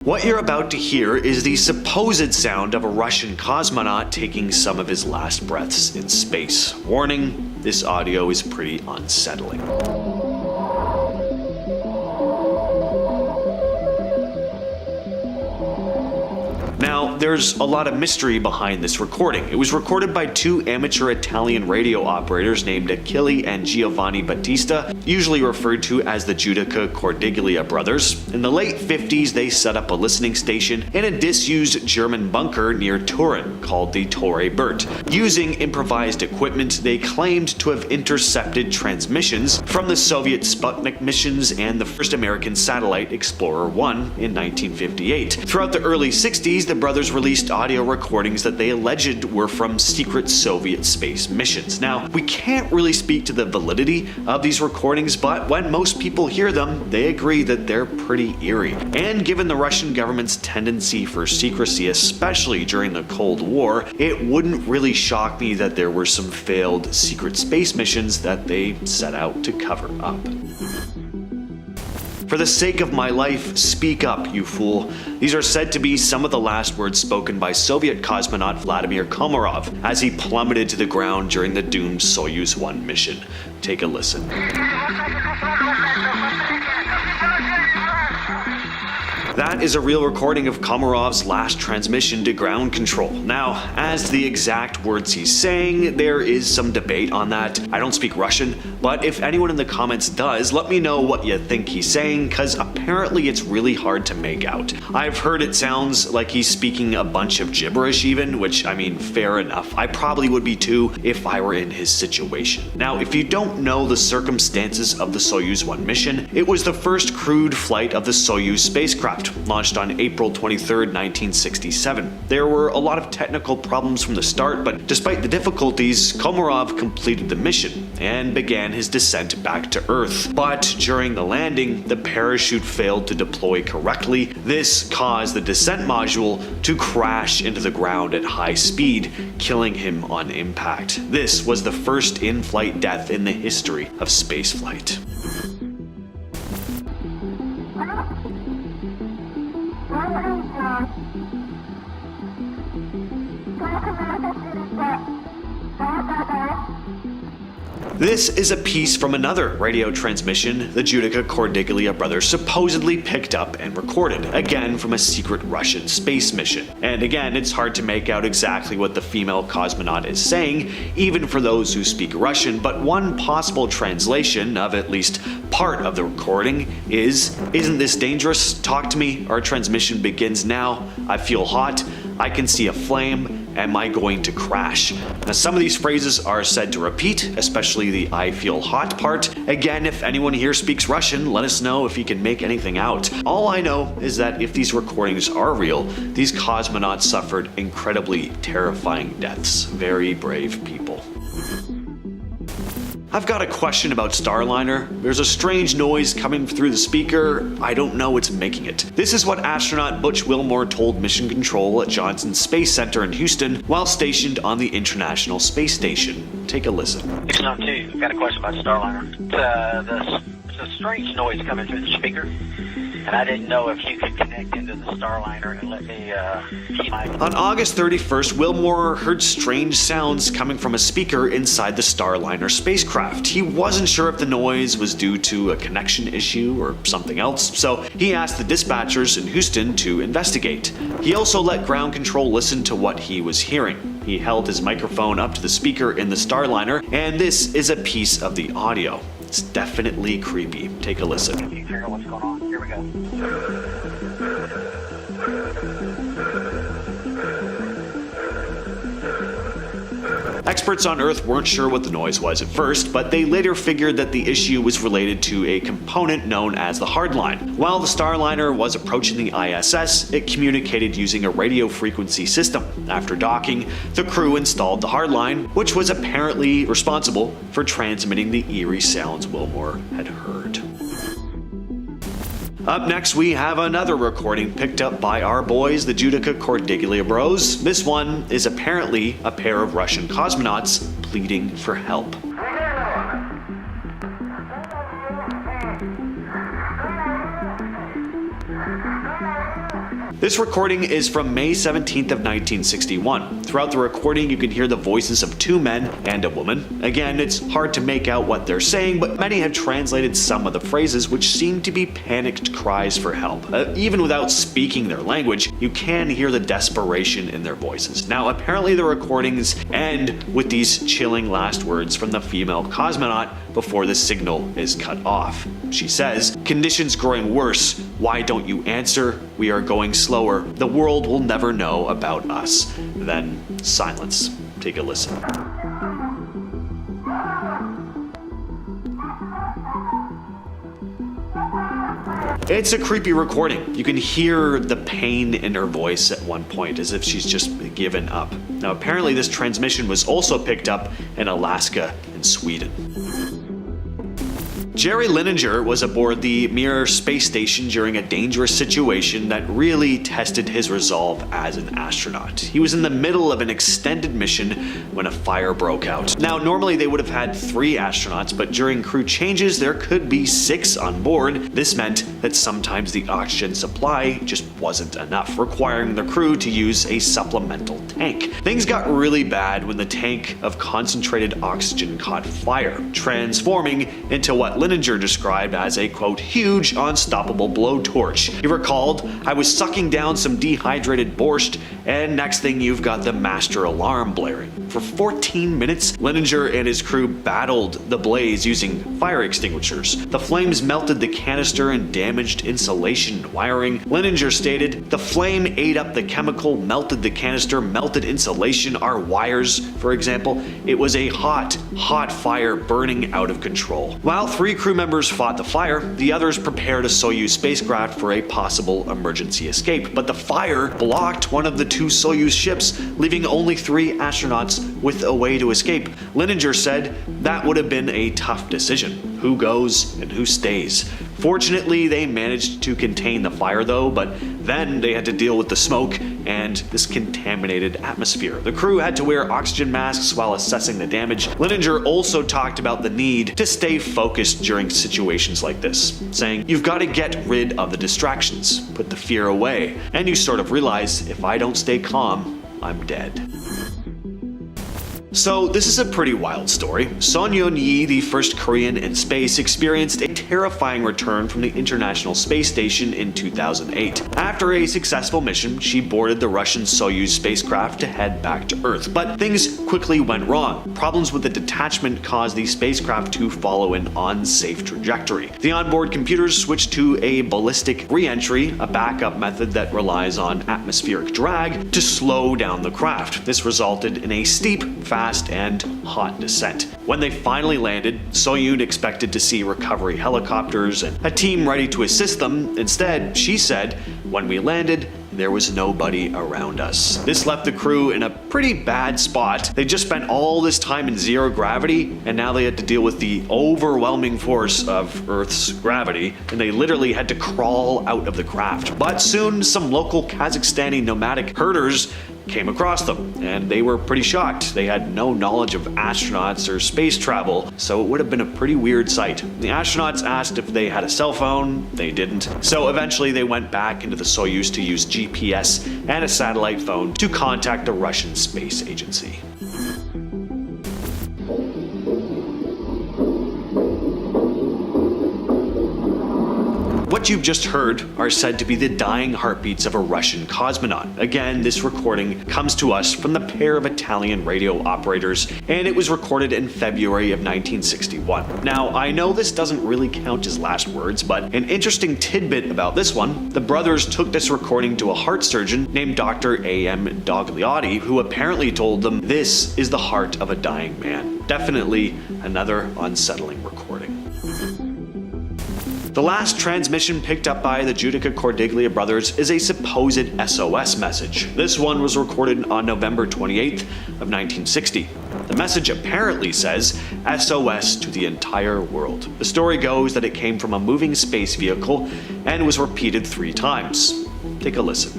What you're about to hear is the supposed sound of a Russian cosmonaut taking some of his last breaths in space. Warning, this audio is pretty unsettling. Now, there's a lot of mystery behind this recording. It was recorded by two amateur Italian radio operators named Achille and Giovanni Battista, usually referred to as the Giudica Cordiglia brothers. In the late 50s, they set up a listening station in a disused German bunker near Turin called the Torre Bert. Using improvised equipment, they claimed to have intercepted transmissions from the Soviet Sputnik missions and the first American satellite Explorer 1 in 1958. Throughout the early 60s, the brothers released audio recordings that they alleged were from secret Soviet space missions. Now, we can't really speak to the validity of these recordings, but when most people hear them, they agree that they're pretty eerie. And given the Russian government's tendency for secrecy, especially during the Cold War, it wouldn't really shock me that there were some failed secret space missions that they set out to cover up. For the sake of my life, speak up, you fool. These are said to be some of the last words spoken by Soviet cosmonaut Vladimir Komarov as he plummeted to the ground during the doomed Soyuz 1 mission. Take a listen. That is a real recording of Komarov's last transmission to ground control. Now, as to the exact words he's saying, there is some debate on that. I don't speak Russian, but if anyone in the comments does, let me know what you think he's saying, because apparently it's really hard to make out. I've heard it sounds like he's speaking a bunch of gibberish even, which, I mean, fair enough. I probably would be too if I were in his situation. Now, if you don't know the circumstances of the Soyuz 1 mission, it was the first crewed flight of the Soyuz spacecraft, launched on April 23, 1967. There were a lot of technical problems from the start, but despite the difficulties, Komarov completed the mission and began his descent back to Earth. But during the landing, the parachute failed to deploy correctly. This caused the descent module to crash into the ground at high speed, killing him on impact. This was the first in-flight death in the history of spaceflight. This is a piece from another radio transmission the Giudica Cordiglia brothers supposedly picked up and recorded, again from a secret Russian space mission. And again, it's hard to make out exactly what the female cosmonaut is saying, even for those who speak Russian, but one possible translation of at least part of the recording is, "Isn't this dangerous? Talk to me. Our transmission begins now. I feel hot. I can see a flame. Am I going to crash?" Now, some of these phrases are said to repeat, especially the "I feel hot" part. Again, if anyone here speaks Russian, let us know if you can make anything out. All I know is that if these recordings are real, these cosmonauts suffered incredibly terrifying deaths. Very brave people. I've got a question about Starliner. There's a strange noise coming through the speaker. I don't know what's making it. This is what astronaut Butch Wilmore told Mission Control at Johnson Space Center in Houston while stationed on the International Space Station. Take a listen. Houston 2, got a question about Starliner. There's a strange noise coming through the speaker, and I didn't know if you could connect into the Starliner and let me keep my... On August 31st, Wilmore heard strange sounds coming from a speaker inside the Starliner spacecraft. He wasn't sure if the noise was due to a connection issue or something else, so he asked the dispatchers in Houston to investigate. He also let ground control listen to what he was hearing. He held his microphone up to the speaker in the Starliner, and this is a piece of the audio. It's definitely creepy. Take a listen. Can you figure out what's going on? Here we go. Experts on Earth weren't sure what the noise was at first, but they later figured that the issue was related to a component known as the hardline. While the Starliner was approaching the ISS, it communicated using a radio frequency system. After docking, the crew installed the hardline, which was apparently responsible for transmitting the eerie sounds Wilmore had heard. Up next, we have another recording picked up by our boys, the Giudica Cordiglia bros. This one is apparently a pair of Russian cosmonauts pleading for help. This recording is from May 17th of 1961. Throughout the recording, you can hear the voices of two men and a woman. Again, it's hard to make out what they're saying, but many have translated some of the phrases, which seem to be panicked cries for help. Even without speaking their language, you can hear the desperation in their voices. Now, apparently the recordings end with these chilling last words from the female cosmonaut before the signal is cut off. She says, "Conditions growing worse. Why don't you answer? We are going slower. The world will never know about us." Then silence. Take a listen. It's a creepy recording. You can hear the pain in her voice at one point, as if she's just given up. Now, apparently this transmission was also picked up in Alaska and Sweden. Jerry Lininger was aboard the Mir space station during a dangerous situation that really tested his resolve as an astronaut. He was in the middle of an extended mission when a fire broke out. Now, normally they would have had 3 astronauts, but during crew changes there could be 6 on board. This meant that sometimes the oxygen supply just wasn't enough, requiring the crew to use a supplemental tank. Things got really bad when the tank of concentrated oxygen caught fire, transforming into what Lininger described as a, quote, huge unstoppable blowtorch. He recalled, "I was sucking down some dehydrated borscht, and next thing you've got the master alarm blaring." For 14 minutes, Lininger and his crew battled the blaze using fire extinguishers. The flames melted the canister and damaged insulation wiring. Lininger stated, "The flame ate up the chemical, melted the canister, melted insulation, our wires, for example. It was a hot, hot fire burning out of control." While 3 crew members fought the fire, the others prepared a Soyuz spacecraft for a possible emergency escape. But the fire blocked one of the 2 Soyuz ships, leaving only 3 astronauts with a way to escape. Lininger said that would have been a tough decision. Who goes and who stays? Fortunately, they managed to contain the fire though, but then they had to deal with the smoke and this contaminated atmosphere. The crew had to wear oxygen masks while assessing the damage. Lininger also talked about the need to stay focused during situations like this, saying, "You've got to get rid of the distractions, put the fear away, and you sort of realize if I don't stay calm, I'm dead." So this is a pretty wild story. Sohn Yeon, the first Korean in space, experienced a terrifying return from the International Space Station in 2008. After a successful mission, she boarded the Russian Soyuz spacecraft to head back to Earth. But things quickly went wrong. Problems with the detachment caused the spacecraft to follow an unsafe trajectory. The onboard computers switched to a ballistic re-entry, a backup method that relies on atmospheric drag, to slow down the craft. This resulted in a steep, fast and hot descent. When they finally landed, Soyun expected to see recovery helicopters and a team ready to assist them. Instead, she said, "When we landed, there was nobody around us." This left the crew in a pretty bad spot. They just spent all this time in zero gravity, and now they had to deal with the overwhelming force of Earth's gravity, and they literally had to crawl out of the craft. But soon, some local Kazakhstani nomadic herders came across them, and they were pretty shocked. They had no knowledge of astronauts or space travel, so it would have been a pretty weird sight. The astronauts asked if they had a cell phone. They didn't. So eventually they went back into the Soyuz to use GPS and a satellite phone to contact the Russian Space Agency. What you've just heard are said to be the dying heartbeats of a Russian cosmonaut. Again, this recording comes to us from the pair of Italian radio operators, and it was recorded in February of 1961. Now, I know this doesn't really count as last words, but an interesting tidbit about this one, the brothers took this recording to a heart surgeon named Dr. A.M. Dogliotti, who apparently told them this is the heart of a dying man. Definitely another unsettling recording. The last transmission picked up by the Giudica Cordiglia brothers is a supposed SOS message. This one was recorded on November 28th of 1960. The message apparently says, "SOS to the entire world." The story goes that it came from a moving space vehicle and was repeated 3 times. Take a listen.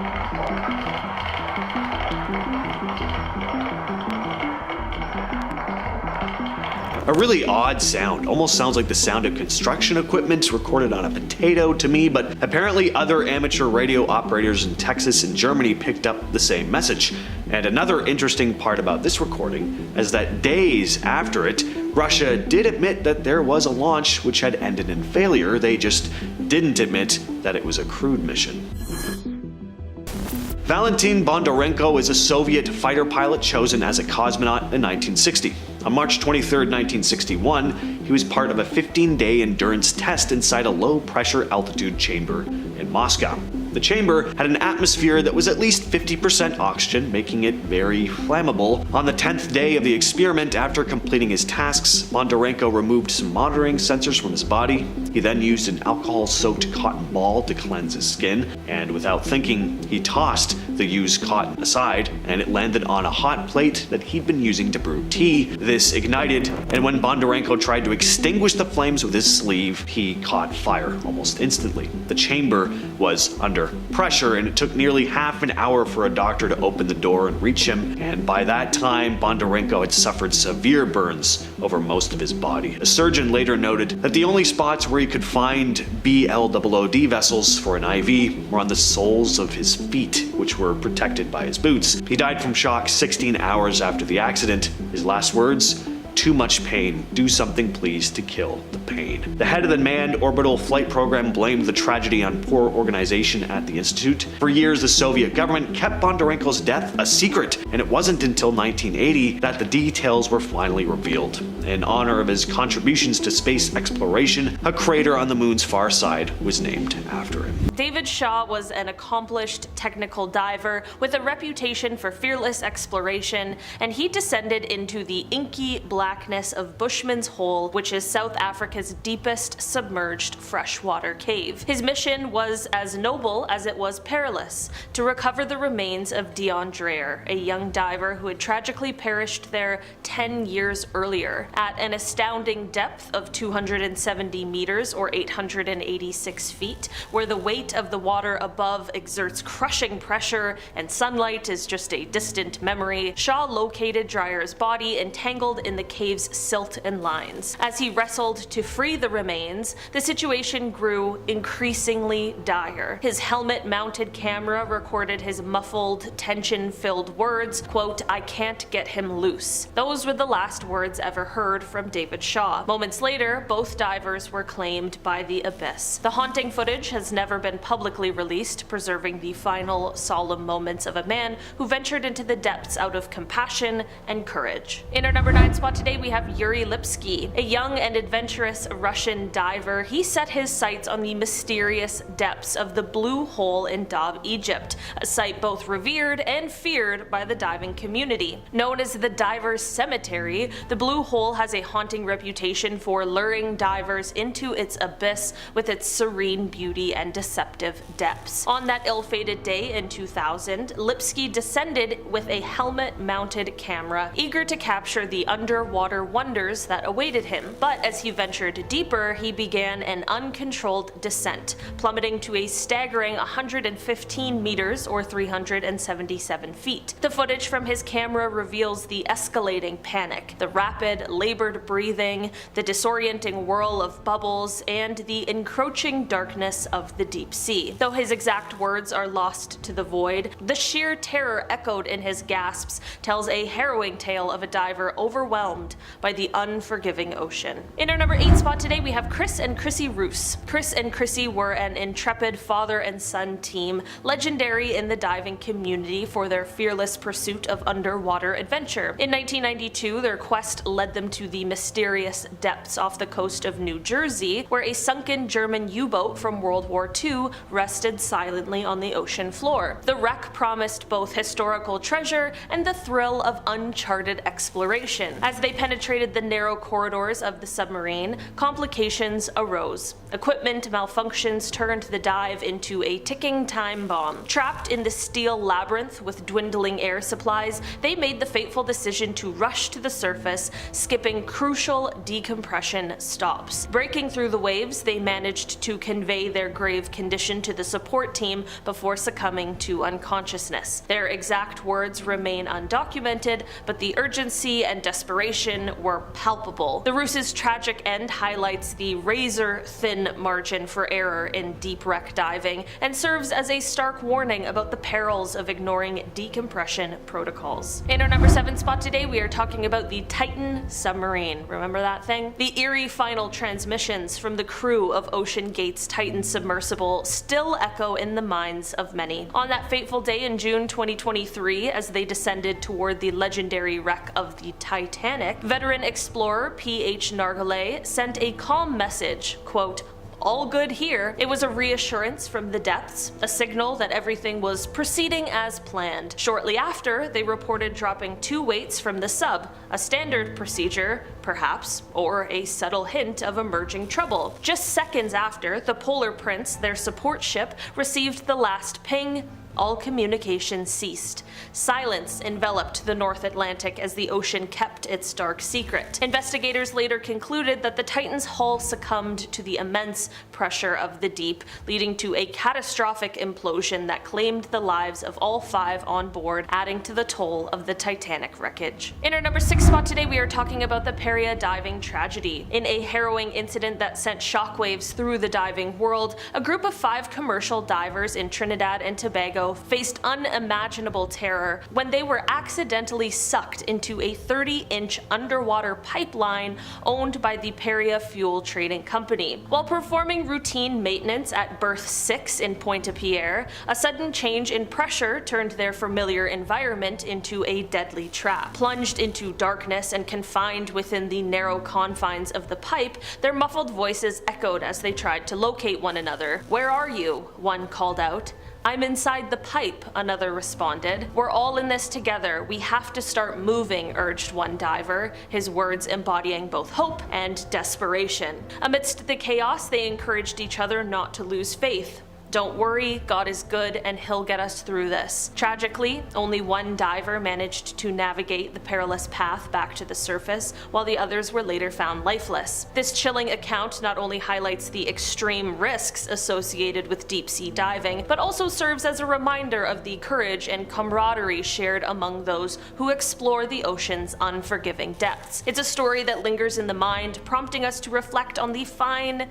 A really odd sound, almost sounds like the sound of construction equipment recorded on a potato to me, but apparently other amateur radio operators in Texas and Germany picked up the same message. And another interesting part about this recording is that days after it, Russia did admit that there was a launch which had ended in failure. They just didn't admit that it was a crewed mission. Valentine Bondo is a Soviet fighter pilot chosen as a cosmonaut in 1960. On March 23, 1961, he was part of a 15-day endurance test inside a low-pressure altitude chamber in Moscow. The chamber had an atmosphere that was at least 50% oxygen, making it very flammable. On the 10th day of the experiment, after completing his tasks, Bondarenko removed some monitoring sensors from his body. He then used an alcohol-soaked cotton ball to cleanse his skin, and without thinking, he tossed the used cotton aside, and it landed on a hot plate that he'd been using to brew tea. This ignited, and when Bondarenko tried to extinguish the flames with his sleeve, he caught fire almost instantly. The chamber was under pressure, and it took nearly half an hour for a doctor to open the door and reach him, and by that time, Bondarenko had suffered severe burns over most of his body. A surgeon later noted that the only spots where he could find BLOOD vessels for an IV were on the soles of his feet, which were protected by his boots. He died from shock 16 hours after the accident. His last words: "Too much pain. Do something please to kill the pain." The head of the manned orbital flight program blamed the tragedy on poor organization at the institute. For years, the Soviet government kept Bondarenko's death a secret, and it wasn't until 1980 that the details were finally revealed. In honor of his contributions to space exploration, a crater on the moon's far side was named after him. David Shaw was an accomplished technical diver with a reputation for fearless exploration, and he descended into the inky blackness of Bushman's Hole, which is South Africa's deepest submerged freshwater cave. His mission was as noble as it was perilous: to recover the remains of Dion Dreyer, a young diver who had tragically perished there 10 years earlier. At an astounding depth of 270 meters or 886 feet, where the weight of the water above exerts crushing pressure and sunlight is just a distant memory, Shaw located Dreyer's body entangled in the cave's silt and lines. As he wrestled to free the remains, the situation grew increasingly dire. His helmet-mounted camera recorded his muffled, tension-filled words, quote, "I can't get him loose." Those were the last words ever heard from David Shaw. Moments later, both divers were claimed by the abyss. The haunting footage has never been publicly released, preserving the final solemn moments of a man who ventured into the depths out of compassion and courage. In our number 9 spot today, we have Yuri Lipsky, a young and adventurous Russian diver. He set his sights on the mysterious depths of the Blue Hole in Dab, Egypt, a site both revered and feared by the diving community. Known as the Divers' Cemetery, the Blue Hole has a haunting reputation for luring divers into its abyss with its serene beauty and deceptive depths. On that ill-fated day in 2000, Lipsky descended with a helmet-mounted camera, eager to capture the underwater wonders that awaited him. But as he ventured deeper, he began an uncontrolled descent, plummeting to a staggering 115 meters or 377 feet. The footage from his camera reveals the escalating panic, the rapid, labored breathing, the disorienting whirl of bubbles, and the encroaching darkness of the deep sea. Though his exact words are lost to the void, the sheer terror echoed in his gasps tells a harrowing tale of a diver overwhelmed by the unforgiving ocean. In our number 8 spot today, we have Chris and Chrissy Roose. Chris and Chrissy were an intrepid father and son team, legendary in the diving community for their fearless pursuit of underwater adventure. In 1992, their quest led them to the mysterious depths off the coast of New Jersey, where a sunken German U-boat from World War II rested silently on the ocean floor. The wreck promised both historical treasure and the thrill of uncharted exploration. As they penetrated the narrow corridors of the submarine, complications arose. Equipment malfunctions turned the dive into a ticking time bomb. Trapped in the steel labyrinth with dwindling air supplies, they made the fateful decision to rush to the surface, skipping crucial decompression stops. Breaking through the waves, they managed to convey their grave condition condition to the support team before succumbing to unconsciousness. Their exact words remain undocumented, but the urgency and desperation were palpable. The Roose's tragic end highlights the razor-thin margin for error in deep wreck diving and serves as a stark warning about the perils of ignoring decompression protocols. In our number 7 spot today, we are talking about the Titan Submarine. Remember that thing? The eerie final transmissions from the crew of Ocean Gate's Titan submersible still echo in the minds of many. On that fateful day in June 2023, as they descended toward the legendary wreck of the Titanic, veteran explorer P.H. Nargile sent a calm message, quote, "All good here." It was a reassurance from the depths, a signal that everything was proceeding as planned. Shortly after, they reported dropping 2 weights from the sub, a standard procedure, perhaps, or a subtle hint of emerging trouble. Just seconds after, the Polar Prince, their support ship, received the last ping. All communication ceased. Silence enveloped the North Atlantic as the ocean kept its dark secret. Investigators later concluded that the Titan's hull succumbed to the immense pressure of the deep, leading to a catastrophic implosion that claimed the lives of all 5 on board, adding to the toll of the Titanic wreckage. In our number 6 spot today, we are talking about the Paria diving tragedy. In a harrowing incident that sent shockwaves through the diving world, a group of 5 commercial divers in Trinidad and Tobago faced unimaginable terror when they were accidentally sucked into a 30-inch underwater pipeline owned by the Paria Fuel Trading Company. While performing routine maintenance at berth 6 in Pointe-à-Pierre, a sudden change in pressure turned their familiar environment into a deadly trap. Plunged into darkness and confined within the narrow confines of the pipe, their muffled voices echoed as they tried to locate one another. "Where are you?" one called out. "I'm inside the pipe," another responded. "We're all in this together. We have to start moving," urged one diver, his words embodying both hope and desperation. Amidst the chaos, they encouraged each other not to lose faith. "Don't worry, God is good and he'll get us through this." Tragically, only one diver managed to navigate the perilous path back to the surface, while the others were later found lifeless. This chilling account not only highlights the extreme risks associated with deep-sea diving, but also serves as a reminder of the courage and camaraderie shared among those who explore the ocean's unforgiving depths. It's a story that lingers in the mind, prompting us to reflect on the fine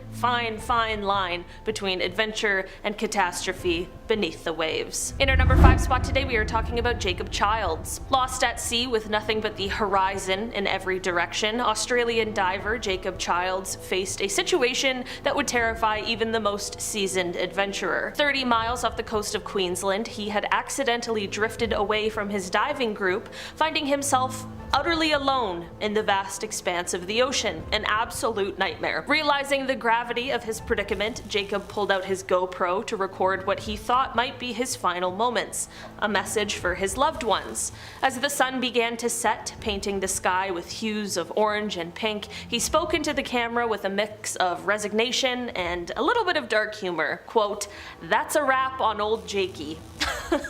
line between adventure and catastrophe beneath the waves. In our number 5 spot today, we are talking about Jacob Childs. Lost at sea with nothing but the horizon in every direction, Australian diver Jacob Childs faced a situation that would terrify even the most seasoned adventurer. 30 miles off the coast of Queensland, he had accidentally drifted away from his diving group, finding himself utterly alone in the vast expanse of the ocean, an absolute nightmare. Realizing the gravity of his predicament, Jacob pulled out his GoPro to record what he thought might be his final moments, a message for his loved ones. As the sun began to set, painting the sky with hues of orange and pink, he spoke into the camera with a mix of resignation and a little bit of dark humor. Quote, "That's a wrap on old Jakey."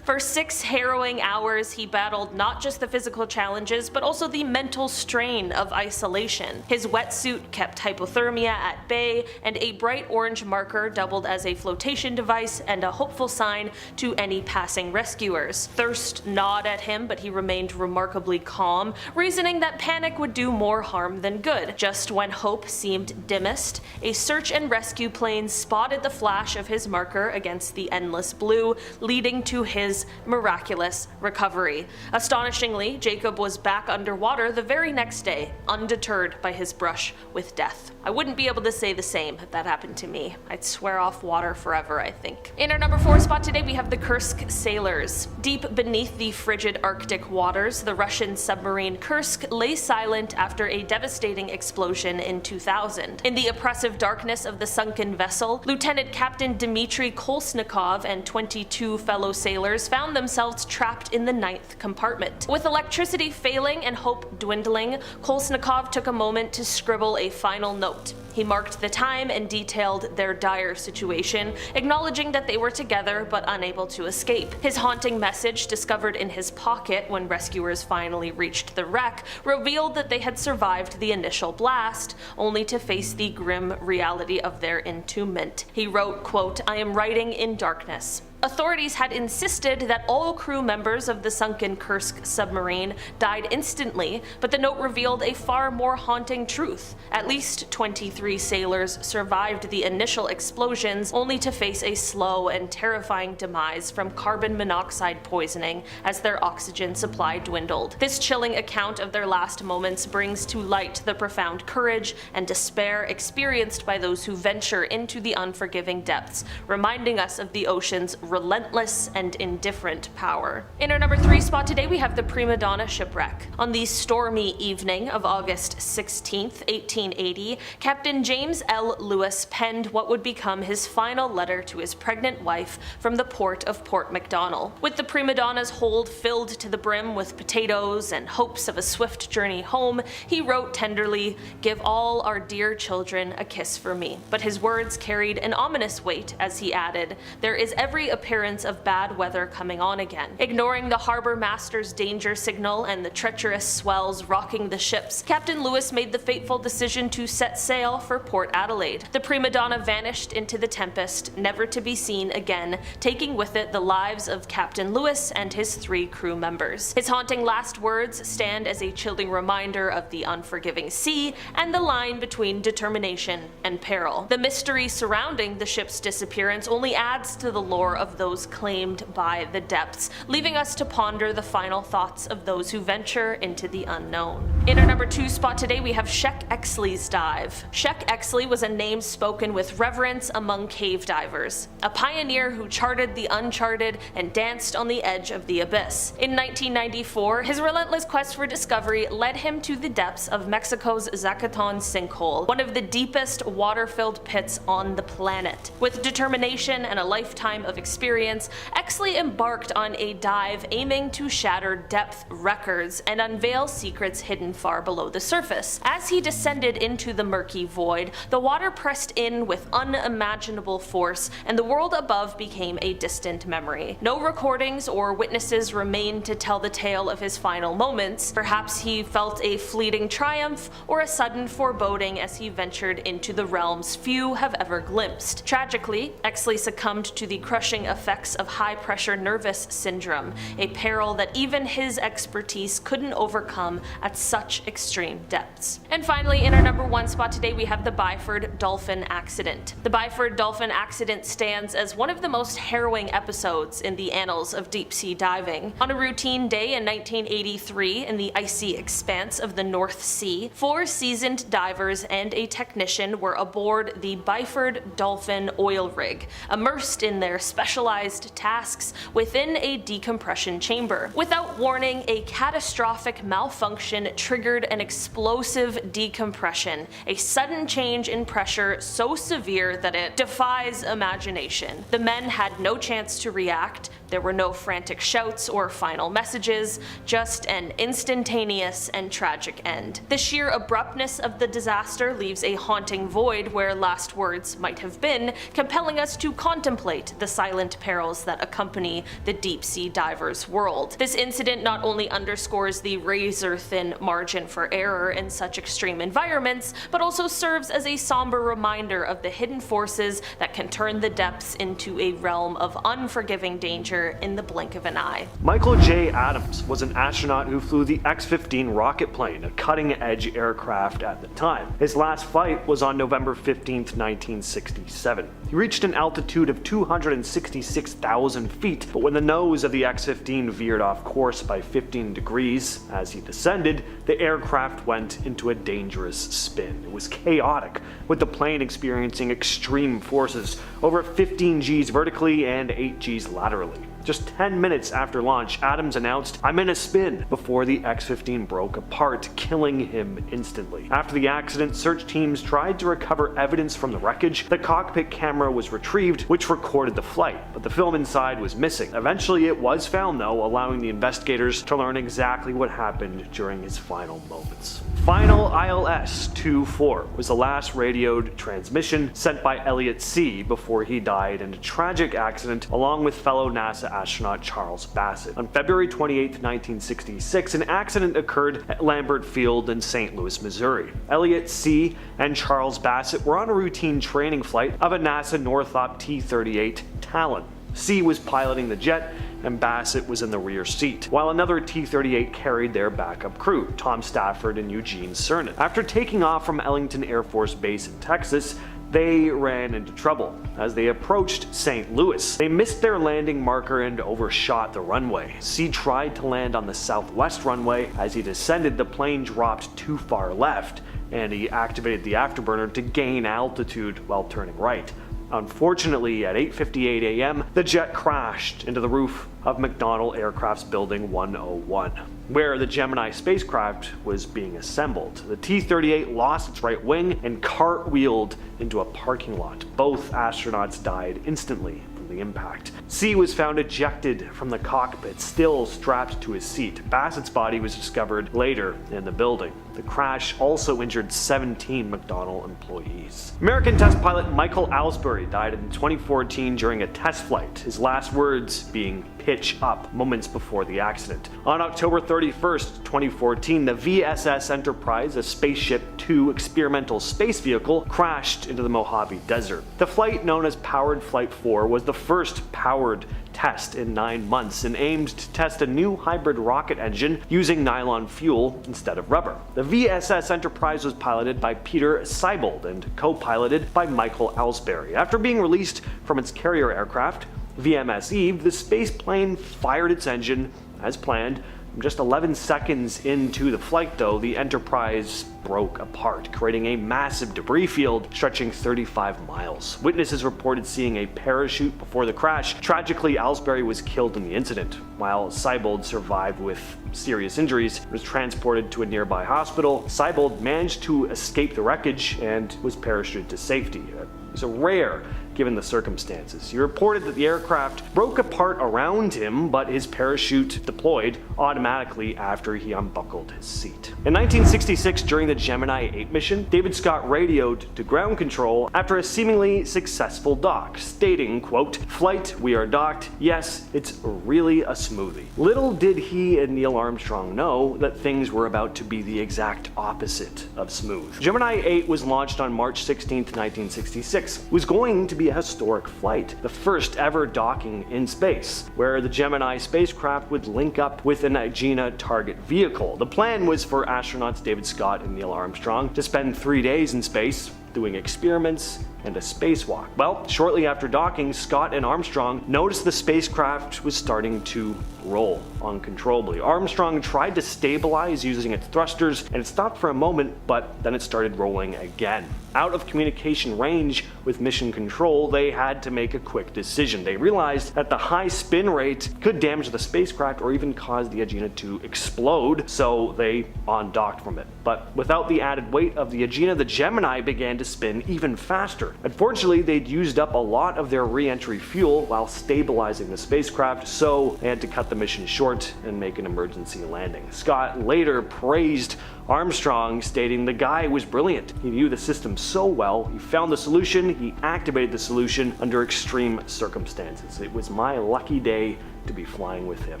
For 6 harrowing hours, he battled not just the physical challenges, but also the mental strain of isolation. His wetsuit kept hypothermia at bay, and a bright orange marker doubled as a flotation device and a hopeful sign to any passing rescuers. Thirst gnawed at him, but he remained remarkably calm, reasoning that panic would do more harm than good. Just when hope seemed dimmest, a search and rescue plane spotted the flash of his marker against the endless blue, leading to his miraculous recovery. Astonishingly, Jacob was back underwater the very next day, undeterred by his brush with death. I wouldn't be able to say the same if that happened to me. I'd swear off water forever, I think. In our number 4 spot today, we have the Kursk Sailors. Deep beneath the frigid Arctic waters, the Russian submarine Kursk lay silent after a devastating explosion in 2000. In the oppressive darkness of the sunken vessel, Lieutenant Captain Dmitry Kolsnikov and 22 fellow sailors sailors found themselves trapped in the 9th compartment. With electricity failing and hope dwindling, Kolesnikov took a moment to scribble a final note. He marked the time and detailed their dire situation, acknowledging that they were together but unable to escape. His haunting message, discovered in his pocket when rescuers finally reached the wreck, revealed that they had survived the initial blast, only to face the grim reality of their entombment. He wrote, quote, "I am writing in darkness." Authorities had insisted that all crew members of the sunken Kursk submarine died instantly, but the note revealed a far more haunting truth. At least 23 sailors survived the initial explosions, only to face a slow and terrifying demise from carbon monoxide poisoning as their oxygen supply dwindled. This chilling account of their last moments brings to light the profound courage and despair experienced by those who venture into the unforgiving depths, reminding us of the ocean's relentless and indifferent power. In our number 3 spot today, we have the Primadana Shipwreck. On the stormy evening of August 16th, 1880, Captain James L. Lewis penned what would become his final letter to his pregnant wife from the port of Port McDonnell. With the Primadana's hold filled to the brim with potatoes and hopes of a swift journey home, he wrote tenderly, "Give all our dear children a kiss for me." But his words carried an ominous weight as he added, "There is every appearance of bad weather coming on again." Ignoring the harbor master's danger signal and the treacherous swells rocking the ships, Captain Lewis made the fateful decision to set sail for Port Adelaide. The Primadana vanished into the tempest, never to be seen again, taking with it the lives of Captain Lewis and his 3 crew members. His haunting last words stand as a chilling reminder of the unforgiving sea and the line between determination and peril. The mystery surrounding the ship's disappearance only adds to the lore of those claimed by the depths, leaving us to ponder the final thoughts of those who venture into the unknown. In our number 2 spot today, we have Sheek Exleys dive. Sheek Exley was a name spoken with reverence among cave divers, a pioneer who charted the uncharted and danced on the edge of the abyss. In 1994, his relentless quest for discovery led him to the depths of Mexico's Zacaton sinkhole, one of the deepest water-filled pits on the planet. With determination and a lifetime of experience, Exley embarked on a dive aiming to shatter depth records and unveil secrets hidden far below the surface. As he descended into the murky void, the water pressed in with unimaginable force, and the world above became a distant memory. No recordings or witnesses remain to tell the tale of his final moments. Perhaps he felt a fleeting triumph or a sudden foreboding as he ventured into the realms few have ever glimpsed. Tragically, Exley succumbed to the crushing effects of high-pressure nervous syndrome, a peril that even his expertise couldn't overcome at such extreme depths. And finally, in our number 1 spot today, we have the Bifford Dolphin accident. The Bifford Dolphin accident stands as one of the most harrowing episodes in the annals of deep-sea diving. On a routine day in 1983 in the icy expanse of the North Sea, 4 seasoned divers and a technician were aboard the Bifford Dolphin oil rig, immersed in their specialized tasks within a decompression chamber. Without warning, a catastrophic malfunction triggered an explosive decompression, a sudden change in pressure so severe that it defies imagination. The men had no chance to react. There were no frantic shouts or final messages, just an instantaneous and tragic end. The sheer abruptness of the disaster leaves a haunting void where last words might have been, compelling us to contemplate the silent perils that accompany the deep-sea diver's world. This incident not only underscores the razor-thin margin for error in such extreme environments, but also serves as a somber reminder of the hidden forces that can turn the depths into a realm of unforgiving danger in the blink of an eye. Michael J. Adams was an astronaut who flew the X-15 rocket plane, a cutting-edge aircraft at the time. His last flight was on November 15, 1967. He reached an altitude of 266,000 feet, but when the nose of the X-15 veered off course by 15 degrees as he descended, the aircraft went into a dangerous spin. It was chaotic, with the plane experiencing extreme forces, over 15 Gs vertically and 8 Gs laterally. Just 10 minutes after launch, Adams announced, "I'm in a spin," before the X-15 broke apart, killing him instantly. After the accident, search teams tried to recover evidence from the wreckage. The cockpit camera was retrieved, which recorded the flight, but the film inside was missing. Eventually it was found though, allowing the investigators to learn exactly what happened during his final moments. Final ILS-24 was the last radioed transmission sent by Elliot C. before he died in a tragic accident along with fellow NASA astronaut Charles Bassett. On February 28, 1966, an accident occurred at Lambert Field in St. Louis, Missouri. Elliot C. and Charles Bassett were on a routine training flight of a NASA Northrop T-38 Talon. C was piloting the jet, and Bassett was in the rear seat, while another T-38 carried their backup crew, Tom Stafford and Eugene Cernan. After taking off from Ellington Air Force Base in Texas, they ran into trouble. As they approached St. Louis, they missed their landing marker and overshot the runway. C tried to land on the southwest runway. As he descended, the plane dropped too far left, and he activated the afterburner to gain altitude while turning right. Unfortunately, at 8:58 a.m., the jet crashed into the roof of McDonnell Aircraft's Building 101, where the Gemini spacecraft was being assembled. The T-38 lost its right wing and cartwheeled into a parking lot. Both astronauts died instantly from the impact. C was found ejected from the cockpit, still strapped to his seat. Bassett's body was discovered later in the building. The crash also injured 17 McDonnell employees. American test pilot Michael Albury died in 2014 during a test flight, his last words being "pitch up" moments before the accident. On October 31st, 2014, the VSS Enterprise, a Spaceship Two experimental space vehicle, crashed into the Mojave Desert. The flight, known as Powered Flight 4, was the first powered test in 9 months and aimed to test a new hybrid rocket engine using nylon fuel instead of rubber. The VSS Enterprise was piloted by Peter Seibold and co-piloted by Michael Alsbury. After being released from its carrier aircraft, VMS Eve, the space plane fired its engine as planned. Just 11 seconds into the flight though, the Enterprise broke apart, creating a massive debris field stretching 35 miles. Witnesses reported seeing a parachute before the crash. Tragically, Alsbury was killed in the incident, while Seibold survived with serious injuries and was transported to a nearby hospital. Seibold managed to escape the wreckage and was parachuted to safety. It was a rare given the circumstances. He reported that the aircraft broke apart around him, but his parachute deployed automatically after he unbuckled his seat. In 1966, during the Gemini 8 mission, David Scott radioed to ground control after a seemingly successful dock, stating, quote, "Flight, we are docked. Yes, it's really a smoothie." Little did he and Neil Armstrong know that things were about to be the exact opposite of smooth. Gemini 8 was launched on March 16, 1966. It was going to be a historic flight, the first ever docking in space, where the Gemini spacecraft would link up with an Agena target vehicle. The plan was for astronauts David Scott and Neil Armstrong to spend 3 days in space doing experiments and a spacewalk. Well, shortly after docking, Scott and Armstrong noticed the spacecraft was starting to roll uncontrollably. Armstrong tried to stabilize using its thrusters, and it stopped for a moment, but then it started rolling again. Out of communication range with mission control, they had to make a quick decision. They realized that the high spin rate could damage the spacecraft or even cause the Agena to explode, so they undocked from it. But without the added weight of the Agena, the Gemini began to spin even faster. Unfortunately, they'd used up a lot of their re-entry fuel while stabilizing the spacecraft, so they had to cut the mission short and make an emergency landing. Scott later praised Armstrong, stating the guy was brilliant. He knew the system so well, he found the solution, he activated the solution under extreme circumstances. It was my lucky day to be flying with him.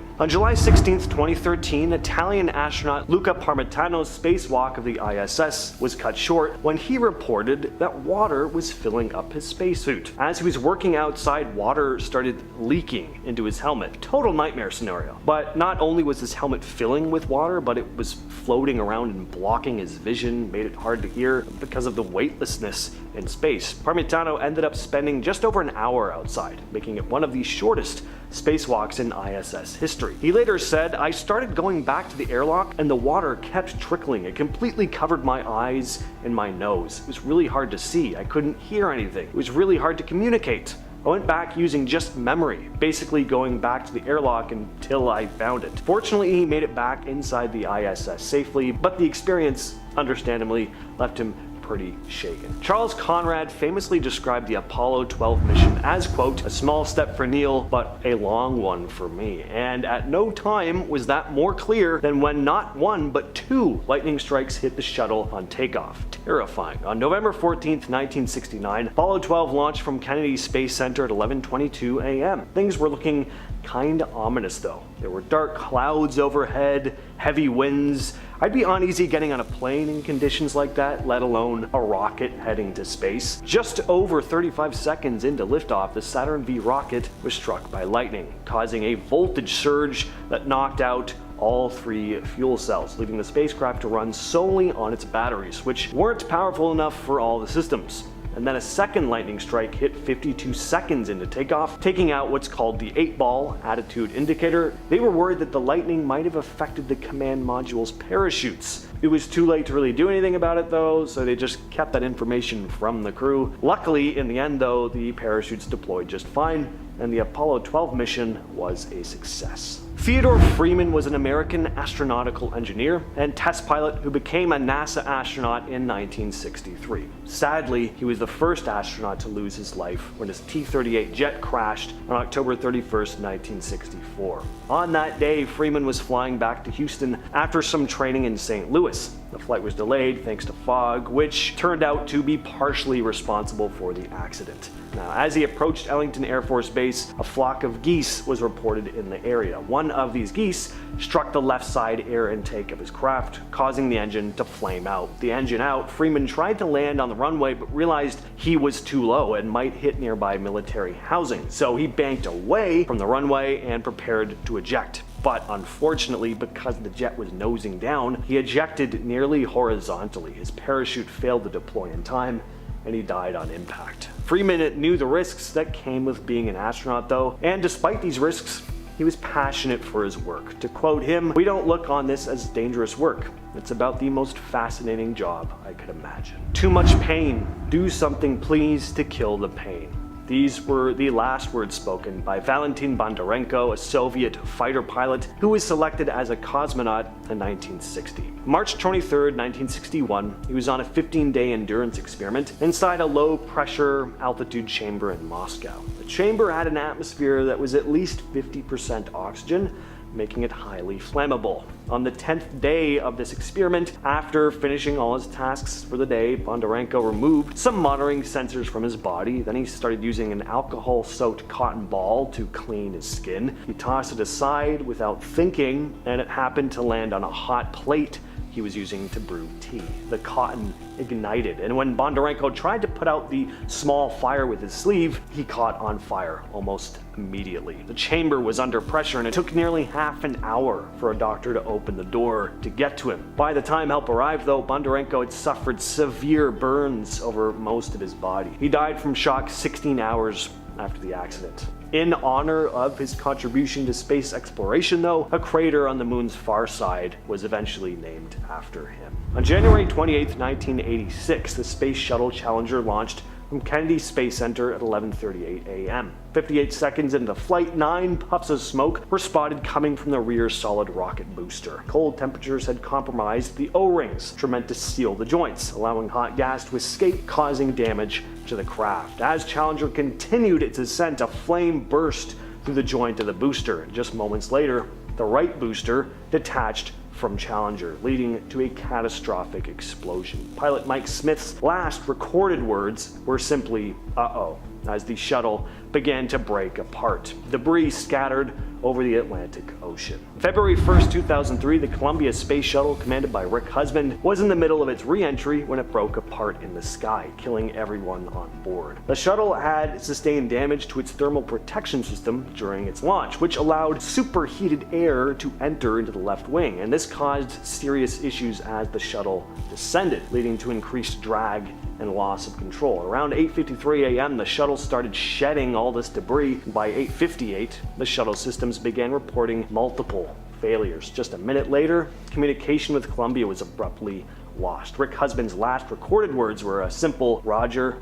On July 16, 2013, Italian astronaut Luca Parmitano's spacewalk of the ISS was cut short when he reported that water was filling up his spacesuit. As he was working outside, water started leaking into his helmet. Total nightmare scenario. But not only was his helmet filling with water, but it was floating around and blocking his vision, made it hard to hear because of the weightlessness in space. Parmitano ended up spending just over an hour outside, making it one of the shortest spacewalks in ISS history. He later said, "I started going back to the airlock and the water kept trickling. It completely covered my eyes and my nose. It was really hard to see. I couldn't hear anything. It was really hard to communicate. I went back using just memory, basically going back to the airlock until I found it. Fortunately, he made it back inside the ISS safely, but the experience, understandably, left him pretty shaken. Charles Conrad famously described the Apollo 12 mission as, quote, a small step for Neil, but a long one for me. And at no time was that more clear than when not one, but two lightning strikes hit the shuttle on takeoff. Terrifying. On November 14th, 1969, Apollo 12 launched from Kennedy Space Center at 11:22 a.m. Things were looking kinda ominous though. There were dark clouds overhead, heavy winds. I'd be uneasy getting on a plane in conditions like that, let alone a rocket heading to space. Just over 35 seconds into liftoff, the Saturn V rocket was struck by lightning, causing a voltage surge that knocked out all three fuel cells, leaving the spacecraft to run solely on its batteries, which weren't powerful enough for all the systems. And then a second lightning strike hit 52 seconds into takeoff, taking out what's called the 8-ball attitude indicator. They were worried that the lightning might have affected the command module's parachutes. It was too late to really do anything about it though, so they just kept that information from the crew. Luckily, in the end though, the parachutes deployed just fine, and the Apollo 12 mission was a success. Theodore Freeman was an American astronautical engineer and test pilot who became a NASA astronaut in 1963. Sadly, he was the first astronaut to lose his life when his T-38 jet crashed on October 31st, 1964. On that day, Freeman was flying back to Houston after some training in St. Louis. The flight was delayed thanks to fog, which turned out to be partially responsible for the accident. Now, as he approached Ellington Air Force Base, a flock of geese was reported in the area. One of these geese struck the left side air intake of his craft, causing the engine to flame out. The engine out, Freeman tried to land on the runway but realized he was too low and might hit nearby military housing. So he banked away from the runway and prepared to eject. But unfortunately, because the jet was nosing down, he ejected nearly horizontally. His parachute failed to deploy in time, and he died on impact. Freeman knew the risks that came with being an astronaut though, and despite these risks, he was passionate for his work. To quote him, "We don't look on this as dangerous work. It's about the most fascinating job I could imagine. Too much pain. Do something please to kill the pain." These were the last words spoken by Valentine Bondarenko, a Soviet fighter pilot who was selected as a cosmonaut in 1960. March 23, 1961, he was on a 15-day endurance experiment inside a low-pressure altitude chamber in Moscow. The chamber had an atmosphere that was at least 50% oxygen, making it highly flammable. On the 10th day of this experiment, after finishing all his tasks for the day, Bondarenko removed some monitoring sensors from his body. Then he started using an alcohol-soaked cotton ball to clean his skin. He tossed it aside without thinking, and it happened to land on a hot plate he was using to brew tea. The cotton ignited, and when Bondarenko tried to put out the small fire with his sleeve, he caught on fire almost immediately. The chamber was under pressure, and it took nearly half an hour for a doctor to open the door to get to him. By the time help arrived though, Bondarenko had suffered severe burns over most of his body. He died from shock 16 hours after the accident. In honor of his contribution to space exploration though, a crater on the moon's far side was eventually named after him. On January 28, 1986, the Space Shuttle Challenger launched from Kennedy Space Center at 11:38 a.m. 58 seconds into flight, 9 puffs of smoke were spotted coming from the rear solid rocket booster. Cold temperatures had compromised the O-rings, which were meant to seal the joints, allowing hot gas to escape, causing damage to the craft. As Challenger continued its ascent, a flame burst through the joint of the booster, and just moments later, the right booster detached from Challenger, leading to a catastrophic explosion. Pilot Mike Smith's last recorded words were simply, "uh-oh," as the shuttle began to break apart. Debris scattered over the Atlantic Ocean. February 1st, 2003, the Columbia Space Shuttle, commanded by Rick Husband, was in the middle of its re-entry when it broke apart in the sky, killing everyone on board. The shuttle had sustained damage to its thermal protection system during its launch, which allowed superheated air to enter into the left wing, and this caused serious issues as the shuttle descended, leading to increased drag and loss of control. Around 8:53 a.m., the shuttle started shedding all this debris. By 8:58, the shuttle systems began reporting multiple failures. Just a minute later, communication with Columbia was abruptly lost. Rick Husband's last recorded words were a simple "Roger,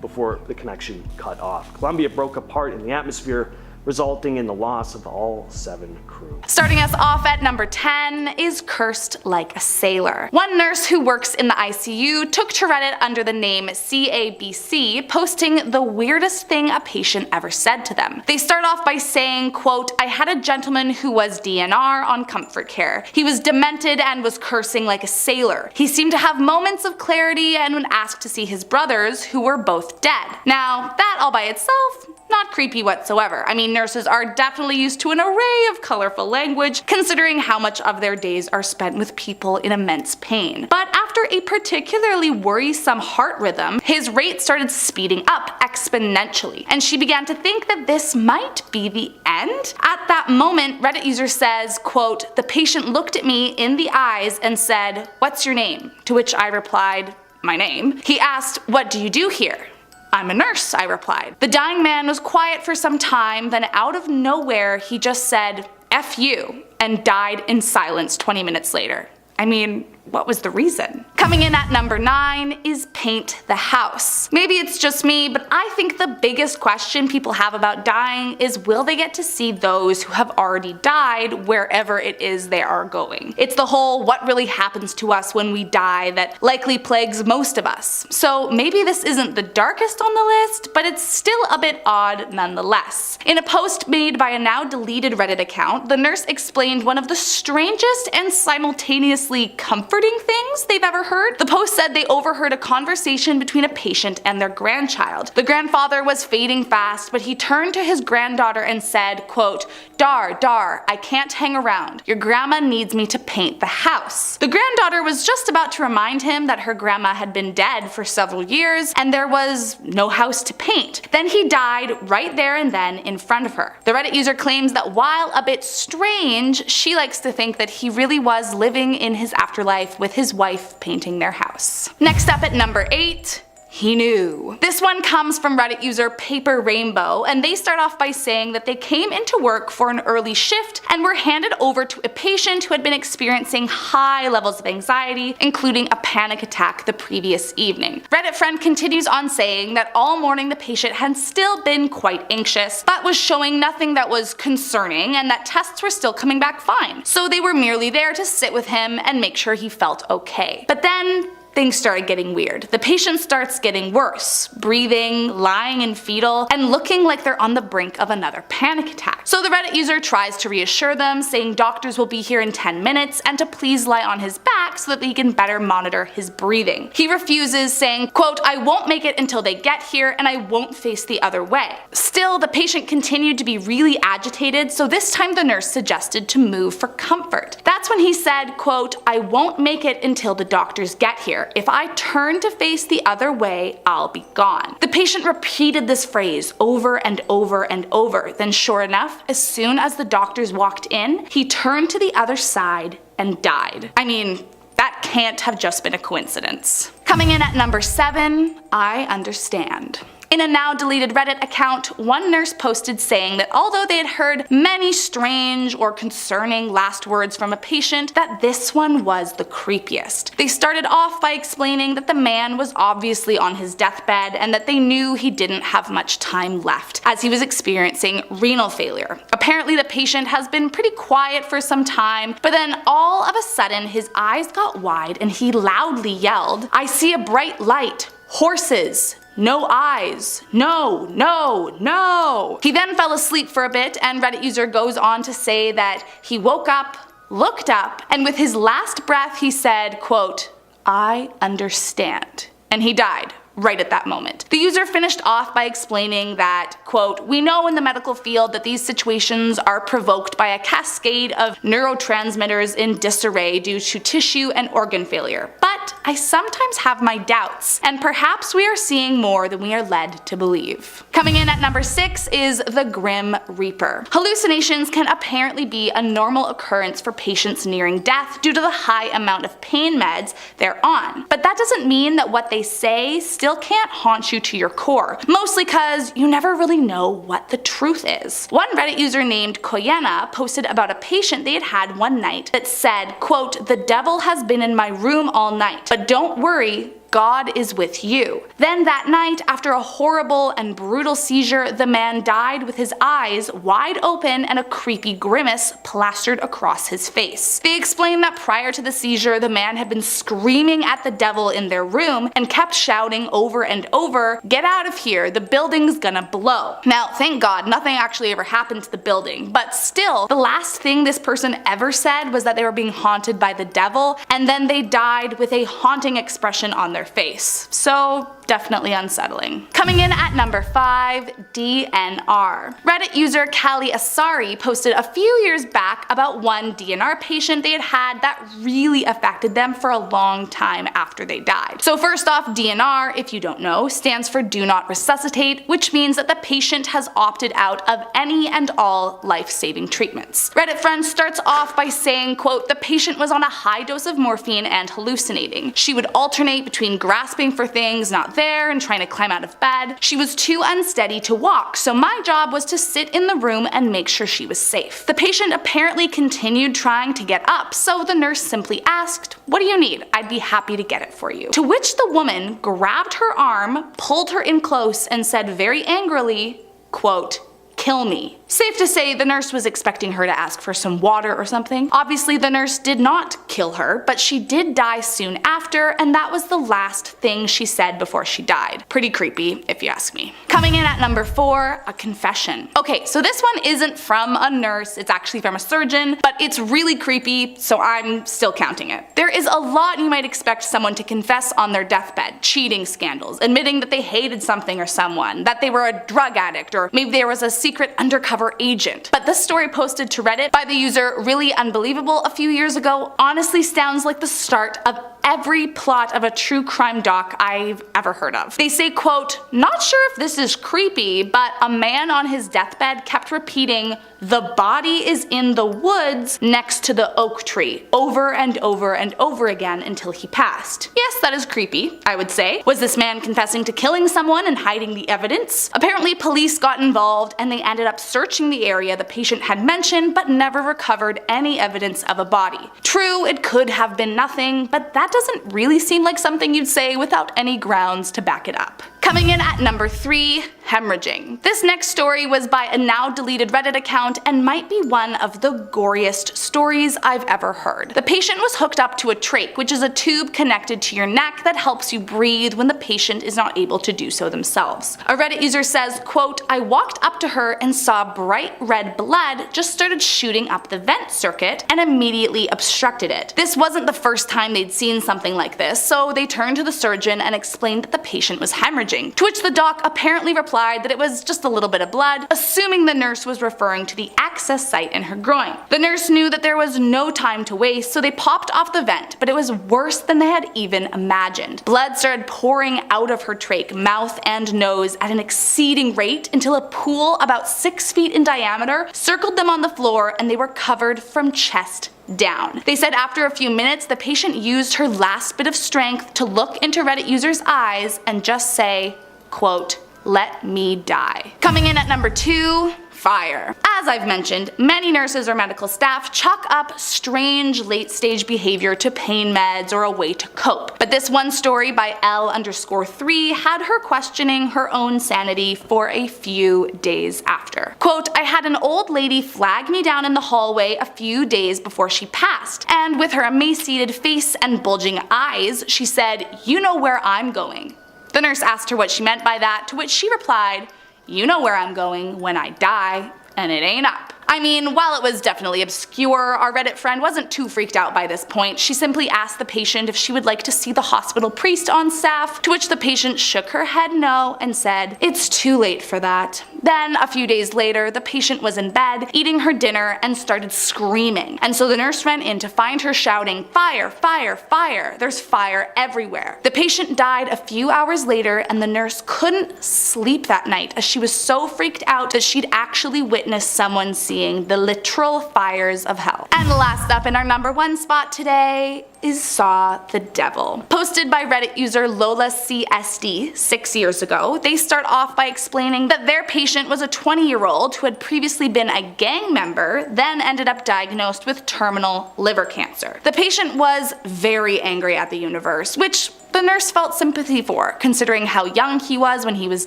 before the connection cut off. Columbia broke apart in the atmosphere, resulting in the loss of all 7 crew. Starting us off at number 10 is Cursed Like a Sailor. One nurse who works in the ICU took to Reddit under the name CABC, posting the weirdest thing a patient ever said to them. They start off by saying, quote, "I had a gentleman who was DNR on comfort care. He was demented and was cursing like a sailor. He seemed to have moments of clarity and would ask to see his brothers, who were both dead." Now, that all by itself, not creepy whatsoever. I mean, nurses are definitely used to an array of colorful language, considering how much of their days are spent with people in immense pain. But after a particularly worrisome heart rhythm, his rate started speeding up exponentially, and she began to think that this might be the end. At that moment, Reddit user says, quote, "The patient looked at me in the eyes and said, 'What's your name?' To which I replied, 'My name.' He asked, 'What do you do here?' 'I'm a nurse,' I replied. The dying man was quiet for some time, then out of nowhere he just said, 'F you,' and died in silence 20 minutes later. I mean, what was the reason? Coming in at number 9 is Paint the House. Maybe it's just me, but I think the biggest question people have about dying is, will they get to see those who have already died wherever it is they are going? It's the whole what really happens to us when we die that likely plagues most of us. So maybe this isn't the darkest on the list, but it's still a bit odd nonetheless. In a post made by a now deleted Reddit account, the nurse explained one of the strangest and simultaneously comforting things they've ever heard. The post said they overheard a conversation between a patient and their grandchild. The grandfather was fading fast, but he turned to his granddaughter and said, quote, Dar, I can't hang around. Your grandma needs me to paint the house." The granddaughter was just about to remind him that her grandma had been dead for several years and there was no house to paint. Then he died right there and then in front of her. The Reddit user claims that while a bit strange, she likes to think that he really was living in his afterlife with his wife painting their house. Next up at number 8, he knew. This one comes from Reddit user Paper Rainbow, and they start off by saying that they came into work for an early shift and were handed over to a patient who had been experiencing high levels of anxiety, including a panic attack the previous evening. Reddit friend continues on saying that all morning the patient had still been quite anxious, but was showing nothing that was concerning and that tests were still coming back fine. So they were merely there to sit with him and make sure he felt okay. But then things started getting weird. The patient starts getting worse, breathing, lying in fetal, and looking like they're on the brink of another panic attack. So the Reddit user tries to reassure them, saying doctors will be here in 10 minutes and to please lie on his back so that they can better monitor his breathing. He refuses, saying, quote, "I won't make it until they get here and I won't face the other way." Still, the patient continued to be really agitated, so this time the nurse suggested to move for comfort. That's when he said, quote, "I won't make it until the doctors get here. If I turn to face the other way, I'll be gone." The patient repeated this phrase over and over and over. Then sure enough, as soon as the doctors walked in, he turned to the other side and died. I mean, that can't have just been a coincidence. Coming in at number 7, I understand. In a now deleted Reddit account, one nurse posted saying that although they had heard many strange or concerning last words from a patient, that this one was the creepiest. They started off by explaining that the man was obviously on his deathbed and that they knew he didn't have much time left, as he was experiencing renal failure. Apparently the patient has been pretty quiet for some time, but then all of a sudden his eyes got wide and he loudly yelled, "I see a bright light. Horses. No eyes. No, no, no." He then fell asleep for a bit, and Reddit user goes on to say that he woke up, looked up, and with his last breath he said, quote, "I understand." And he died right at that moment. The user finished off by explaining that, quote, "We know in the medical field that these situations are provoked by a cascade of neurotransmitters in disarray due to tissue and organ failure, but I sometimes have my doubts, and perhaps we are seeing more than we are led to believe." Coming in at number 6 is the Grim Reaper. Hallucinations can apparently be a normal occurrence for patients nearing death due to the high amount of pain meds they're on, but that doesn't mean that what they say still can't haunt you to your core, mostly cause you never really know what the truth is. One Reddit user named Koyena posted about a patient they had had one night that said, quote, "The devil has been in my room all night, but don't worry, God is with you. Then that night, after a horrible and brutal seizure, the man died with his eyes wide open and a creepy grimace plastered across his face. They explained that prior to the seizure, the man had been screaming at the devil in their room and kept shouting over and over, "Get out of here, the building's gonna blow." Now, thank God, nothing actually ever happened to the building, but still, the last thing this person ever said was that they were being haunted by the devil, and then they died with a haunting expression on their face. So, definitely unsettling. Coming in at number 5, DNR. Reddit user Callie Asari posted a few years back about one DNR patient they had had that really affected them for a long time after they died. So first off, DNR, if you don't know, stands for Do Not Resuscitate, which means that the patient has opted out of any and all life-saving treatments. Reddit friend starts off by saying, quote, "The patient was on a high dose of morphine and hallucinating. She would alternate between grasping for things not there and trying to climb out of bed. She was too unsteady to walk, so my job was to sit in the room and make sure she was safe. The patient apparently continued trying to get up, so the nurse simply asked, 'What do you need? I'd be happy to get it for you.' To which the woman grabbed her arm, pulled her in close, and said very angrily, quote, 'Kill me.' Safe to say the nurse was expecting her to ask for some water or something. Obviously the nurse did not kill her, but she did die soon after, and that was the last thing she said before she died. Pretty creepy, if you ask me. Coming in at number 4, a confession. Okay, so this one isn't from a nurse, it's actually from a surgeon, but it's really creepy, so I'm still counting it. There is a lot you might expect someone to confess on their deathbed. Cheating scandals, admitting that they hated something or someone, that they were a drug addict, or maybe there was a secret undercover agent. But this story posted to Reddit by the user Really Unbelievable a few years ago honestly sounds like the start of every plot of a true crime doc I've ever heard of. They say, quote, "Not sure if this is creepy, but a man on his deathbed kept repeating, 'The body is in the woods next to the oak tree,' over and over and over again until he passed." Yes, that is creepy, I would say. Was this man confessing to killing someone and hiding the evidence? Apparently police got involved and they ended up searching the area the patient had mentioned but never recovered any evidence of a body. True, it could have been nothing, but that doesn't really seem like something you'd say without any grounds to back it up. Coming in at number 3, hemorrhaging. This next story was by a now deleted Reddit account and might be one of the goriest stories I've ever heard. The patient was hooked up to a trach, which is a tube connected to your neck that helps you breathe when the patient is not able to do so themselves. A Reddit user says, quote, "I walked up to her and saw bright red blood just started shooting up the vent circuit and immediately obstructed it. This wasn't the first time they'd seen something like this, so they turned to the surgeon and explained that the patient was hemorrhaging, to which the doc apparently replied that it was just a little bit of blood, assuming the nurse was referring to the access site in her groin. The nurse knew that there was no time to waste, so they popped off the vent, but it was worse than they had even imagined. Blood started pouring out of her trach, mouth and nose at an exceeding rate until a pool about 6 feet in diameter circled them on the floor and they were covered from chest down. They said after a few minutes, the patient used her last bit of strength to look into Reddit users' eyes and just say, quote, "Let me die." Coming in at number 2, fire. As I've mentioned, many nurses or medical staff chalk up strange late-stage behavior to pain meds or a way to cope. But this one story by L_3 had her questioning her own sanity for a few days after. Quote, "I had an old lady flag me down in the hallway a few days before she passed, and with her emaciated face and bulging eyes, she said, 'You know where I'm going.' The nurse asked her what she meant by that, to which she replied, 'You know where I'm going when I die, and it ain't up.'" I mean, while it was definitely obscure, our Reddit friend wasn't too freaked out by this point. She simply asked the patient if she would like to see the hospital priest on staff, to which the patient shook her head no and said, "It's too late for that." Then, a few days later, the patient was in bed, eating her dinner, and started screaming. And so the nurse ran in to find her shouting, "Fire, fire, fire, there's fire everywhere." The patient died a few hours later, and the nurse couldn't sleep that night as she was so freaked out that she'd actually witnessed someone seeing the literal fires of hell. And last up in our number 1 spot today is Saw the Devil. Posted by Reddit user Lola CSD 6 years ago, they start off by explaining that their patient was a 20-year-old who had previously been a gang member, then ended up diagnosed with terminal liver cancer. The patient was very angry at the universe, which the the nurse felt sympathy for, considering how young he was when he was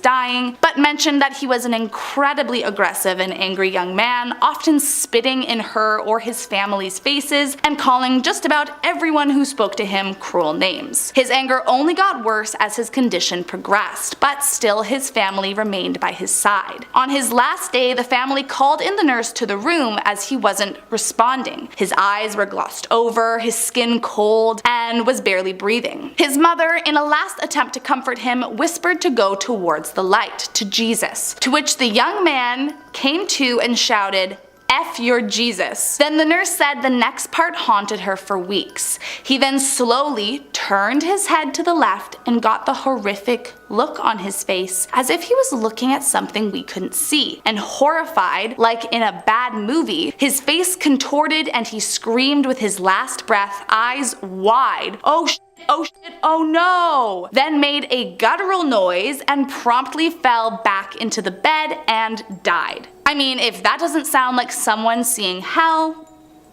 dying, but mentioned that he was an incredibly aggressive and angry young man, often spitting in her or his family's faces and calling just about everyone who spoke to him cruel names. His anger only got worse as his condition progressed, but still his family remained by his side. On his last day, the family called in the nurse to the room as he wasn't responding. His eyes were glossed over, his skin cold, and was barely breathing. His mother, in a last attempt to comfort him, whispered to go towards the light, to Jesus, to which the young man came to and shouted, "F your Jesus." Then the nurse said the next part haunted her for weeks. He then slowly turned his head to the left and got the horrific look on his face, as if he was looking at something we couldn't see. And horrified, like in a bad movie, his face contorted and he screamed with his last breath, eyes wide, "Oh shit, oh shit, oh no!" Then made a guttural noise and promptly fell back into the bed and died. I mean, if that doesn't sound like someone seeing hell,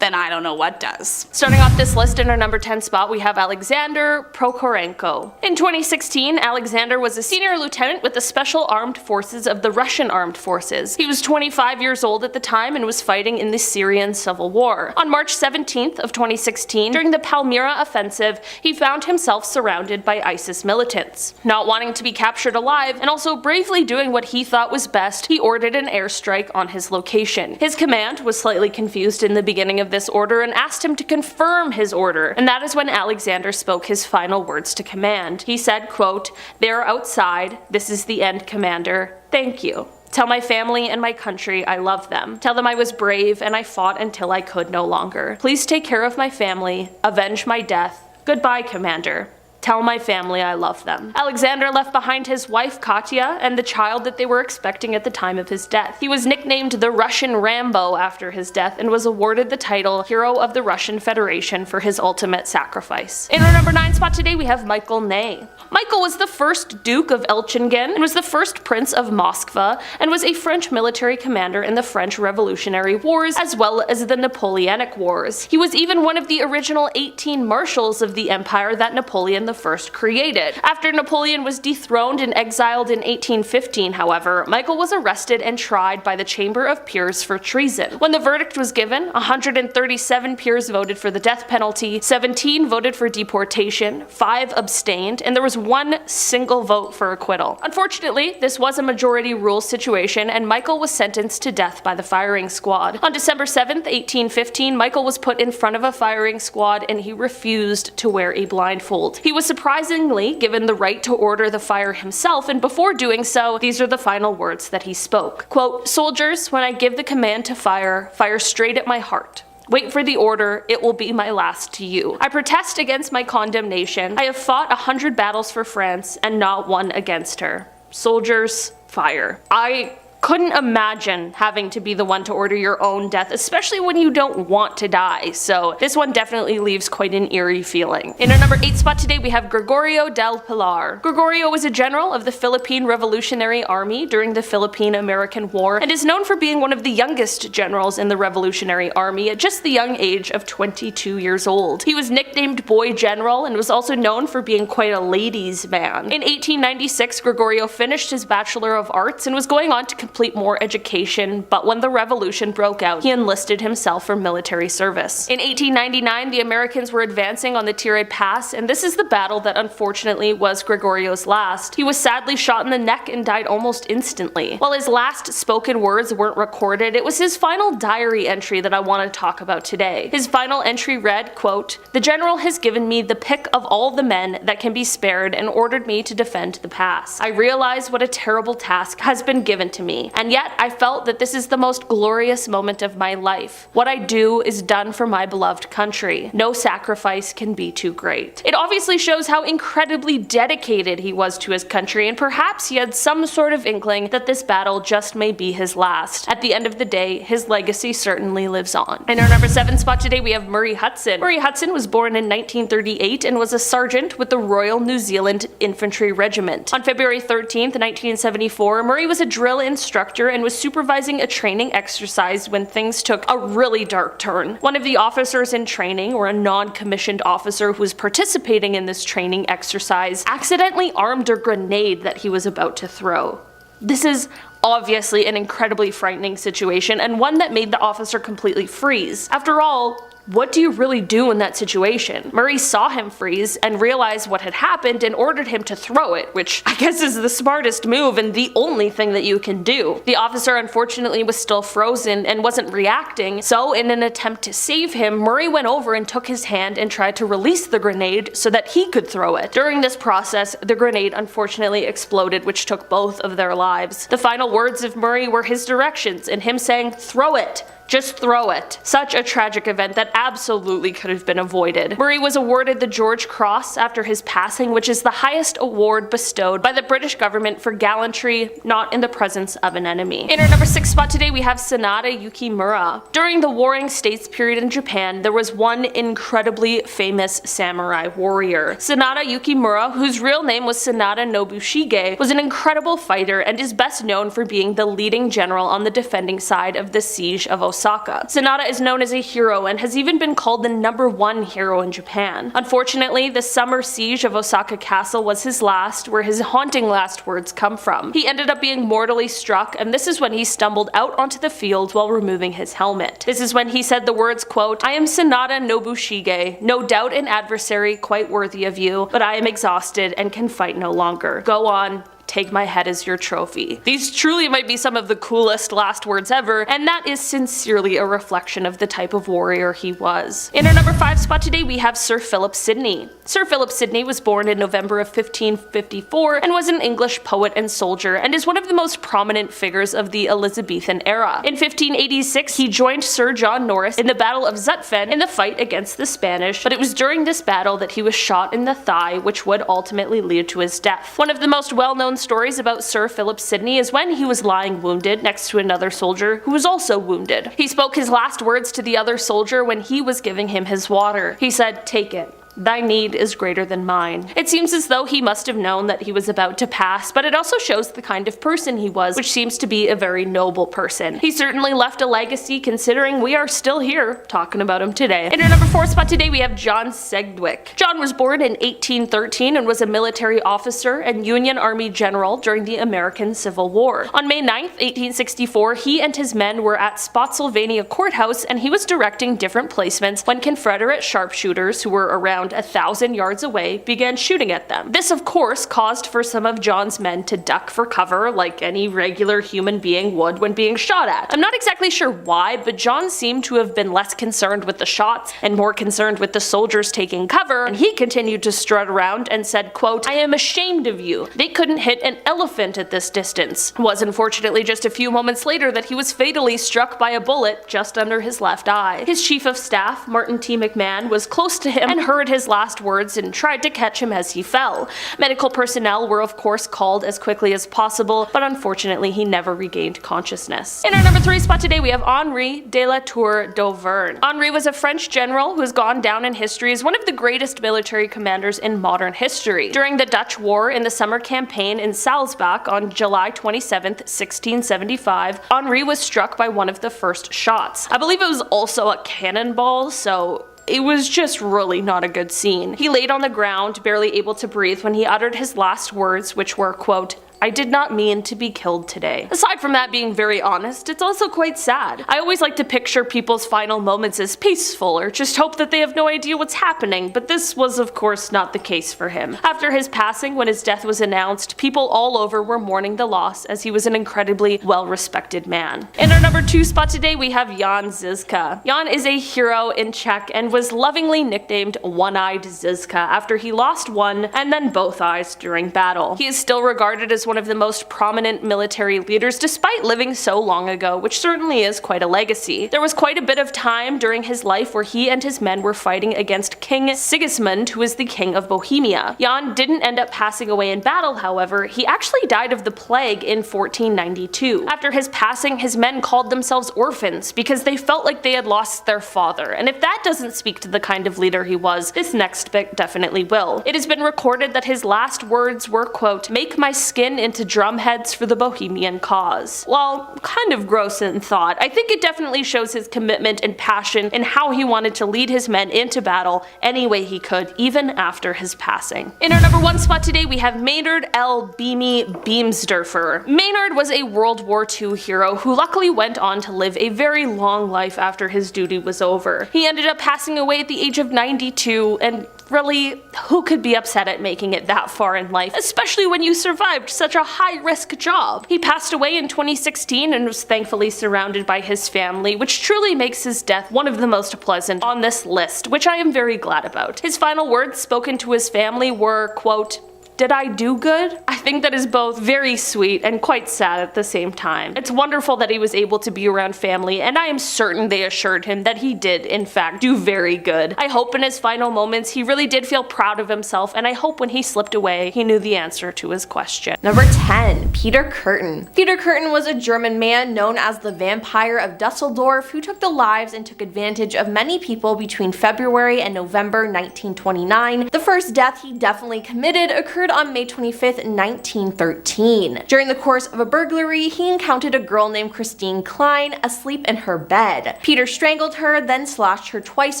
then I don't know what does. Starting off this list in our number 10 spot, we have Alexander Prokorenko. In 2016, Alexander was a senior lieutenant with the Special Armed Forces of the Russian Armed Forces. He was 25 years old at the time and was fighting in the Syrian Civil War. On March 17th of 2016, during the Palmyra offensive, he found himself surrounded by ISIS militants. Not wanting to be captured alive, and also bravely doing what he thought was best, he ordered an airstrike on his location. His command was slightly confused in the beginning of this order and asked him to confirm his order, and that is when Alexander spoke his final words to command. He said, quote, "They're outside. This is the end, Commander. Thank you. Tell my family and my country I love them. Tell them I was brave and I fought until I could no longer. Please take care of my family. Avenge my death. Goodbye, Commander. Tell my family I love them." Alexander left behind his wife Katya and the child that they were expecting at the time of his death. He was nicknamed the Russian Rambo after his death and was awarded the title Hero of the Russian Federation for his ultimate sacrifice. In our number 9 spot today, we have Michael Ney. Michael was the first Duke of Elchingen and was the first Prince of Moskva and was a French military commander in the French Revolutionary Wars as well as the Napoleonic Wars. He was even one of the original 18 marshals of the empire that Napoleon I created. After Napoleon was dethroned and exiled in 1815, however, Michael was arrested and tried by the Chamber of Peers for treason. When the verdict was given, 137 peers voted for the death penalty, 17 voted for deportation, 5 abstained, and there was 1 single vote for acquittal. Unfortunately, this was a majority rule situation and Michael was sentenced to death by the firing squad. On December 7th, 1815, Michael was put in front of a firing squad and he refused to wear a blindfold. He was surprisingly given the right to order the fire himself, and before doing so, these are the final words that he spoke. Quote, "Soldiers, when I give the command to fire, fire straight at my heart. Wait for the order, it will be my last to you. I protest against my condemnation. I have fought 100 battles for France and not one against her. Soldiers, fire." I couldn't imagine having to be the one to order your own death, especially when you don't want to die, so this one definitely leaves quite an eerie feeling. In our number 8 spot today, we have Gregorio Delpelar. Gregorio was a general of the Philippine Revolutionary Army during the Philippine-American War and is known for being one of the youngest generals in the Revolutionary Army at just the young age of 22 years old. He was nicknamed Boy General and was also known for being quite a ladies' man. In 1896, Gregorio finished his Bachelor of Arts and was going on to complete more education, but when the revolution broke out, he enlisted himself for military service. In 1899, the Americans were advancing on the Tiré Pass, and this is the battle that unfortunately was Gregorio's last. He was sadly shot in the neck and died almost instantly. While his last spoken words weren't recorded, it was his final diary entry that I want to talk about today. His final entry read, quote, "The general has given me the pick of all the men that can be spared and ordered me to defend the pass. I realize what a terrible task has been given to me, and yet I felt that this is the most glorious moment of my life. What I do is done for my beloved country. No sacrifice can be too great." It obviously shows how incredibly dedicated he was to his country, and perhaps he had some sort of inkling that this battle just may be his last. At the end of the day, his legacy certainly lives on. In our number 7 spot today, we have Murray Hudson. Murray Hudson was born in 1938 and was a sergeant with the Royal New Zealand Infantry Regiment. On February 13th, 1974, Murray was a drill instructor instructor and was supervising a training exercise when things took a really dark turn. One of the officers in training, or a non-commissioned officer who was participating in this training exercise, accidentally armed a grenade that he was about to throw. This is obviously an incredibly frightening situation, and one that made the officer completely freeze. After all, what do you really do in that situation? Murray saw him freeze and realized what had happened and ordered him to throw it, which I guess is the smartest move and the only thing that you can do. The officer unfortunately was still frozen and wasn't reacting, so in an attempt to save him, Murray went over and took his hand and tried to release the grenade so that he could throw it. During this process, the grenade unfortunately exploded, which took both of their lives. The final words of Murray were his directions and him saying, "Throw it! Just throw it." Such a tragic event that absolutely could have been avoided. Murray was awarded the George Cross after his passing, which is the highest award bestowed by the British government for gallantry not in the presence of an enemy. In our number 6 spot today, we have Sonata Yukimura. During the Warring States period in Japan, there was one incredibly famous samurai warrior. Sonata Yukimura, whose real name was Sonata Nobushige, was an incredible fighter and is best known for being the leading general on the defending side of the siege of Osaka. Sonata is known as a hero and has even been called the #1 hero in Japan. Unfortunately, the summer siege of Osaka Castle was his last, where his haunting last words come from. He ended up being mortally struck, and this is when he stumbled out onto the field while removing his helmet. This is when he said the words, quote, "I am Sonata Nobushige, no doubt an adversary quite worthy of you, but I am exhausted and can fight no longer. Go on. Take my head as your trophy." These truly might be some of the coolest last words ever, and that is sincerely a reflection of the type of warrior he was. In our number 5 spot today, we have Sir Philip Sidney. Sir Philip Sidney was born in November of 1554 and was an English poet and soldier, and is one of the most prominent figures of the Elizabethan era. In 1586, he joined Sir John Norris in the Battle of Zutphen in the fight against the Spanish, but it was during this battle that he was shot in the thigh, which would ultimately lead to his death. One of the most well-known stories about Sir Philip Sidney is when he was lying wounded next to another soldier who was also wounded. He spoke his last words to the other soldier when he was giving him his water. He said, "Take it. Thy need is greater than mine." It seems as though he must have known that he was about to pass, but it also shows the kind of person he was, which seems to be a very noble person. He certainly left a legacy, considering we are still here talking about him today. In our number 4 spot today, we have John Segwick. John was born in 1813 and was a military officer and Union Army general during the American Civil War. On May 9th, 1864, he and his men were at Spotsylvania Courthouse, and he was directing different placements when Confederate sharpshooters, who were around 1,000 yards away, began shooting at them. This of course caused for some of John's men to duck for cover like any regular human being would when being shot at. I'm not exactly sure why, but John seemed to have been less concerned with the shots and more concerned with the soldiers taking cover, and he continued to strut around and said, quote, "I am ashamed of you. They couldn't hit an elephant at this distance." It was unfortunately just a few moments later that he was fatally struck by a bullet just under his left eye. His chief of staff, Martin T. McMahon, was close to him and heard his last words and tried to catch him as he fell. Medical personnel were of course called as quickly as possible, but unfortunately he never regained consciousness. In our number 3 spot today, we have Henri de la Tour d'Auvergne. Henri was a French general who has gone down in history as one of the greatest military commanders in modern history. During the Dutch War in the summer campaign in Salzbach on July 27th, 1675, Henri was struck by one of the first shots. I believe it was also a cannonball, so it was just really not a good scene. He laid on the ground, barely able to breathe, when he uttered his last words, which were, quote, "I did not mean to be killed today." Aside from that being very honest, it's also quite sad. I always like to picture people's final moments as peaceful, or just hope that they have no idea what's happening, but this was of course not the case for him. After his passing, when his death was announced, people all over were mourning the loss, as he was an incredibly well-respected man. In our number 2 spot today, we have Jan Ziska. Jan is a hero in Czech and was lovingly nicknamed One-Eyed Ziska after he lost one and then both eyes during battle. He is still regarded as one of the most prominent military leaders despite living so long ago, which certainly is quite a legacy. There was quite a bit of time during his life where he and his men were fighting against King Sigismund, who was the king of Bohemia. Jan didn't end up passing away in battle, however. He actually died of the plague in 1492. After his passing, his men called themselves orphans because they felt like they had lost their father, and if that doesn't speak to the kind of leader he was, this next bit definitely will. It has been recorded that his last words were, quote, "Make my skin into drumheads for the Bohemian cause. While kind of gross in thought, I think it definitely shows his commitment and passion and how he wanted to lead his men into battle any way he could, even after his passing. In our number 1 spot today, we have Maynard L Beamster. Maynard was a World War II hero who luckily went on to live a very long life after his duty was over. He ended up passing away at the age of 92, and really, who could be upset at making it that far in life, especially when you survived such a high-risk job? He passed away in 2016 and was thankfully surrounded by his family, which truly makes his death one of the most pleasant on this list, which I am very glad about. His final words spoken to his family were, quote, "Did I do good?" I think that is both very sweet and quite sad at the same time. It's wonderful that he was able to be around family, and I am certain they assured him that he did, in fact, do very good. I hope in his final moments he really did feel proud of himself, and I hope when he slipped away, he knew the answer to his question. Number 10. Peter Curtin. Peter Curtin was a German man known as the Vampire of Dusseldorf who took the lives and took advantage of many people between February and November 1929. The first death he definitely committed occurred on May 25th, 1913. During the course of a burglary, he encountered a girl named Christine Klein asleep in her bed. Peter strangled her, then slashed her twice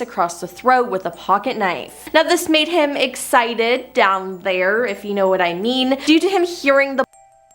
across the throat with a pocket knife. Now this made him excited down there, if you know what I mean, due to him hearing the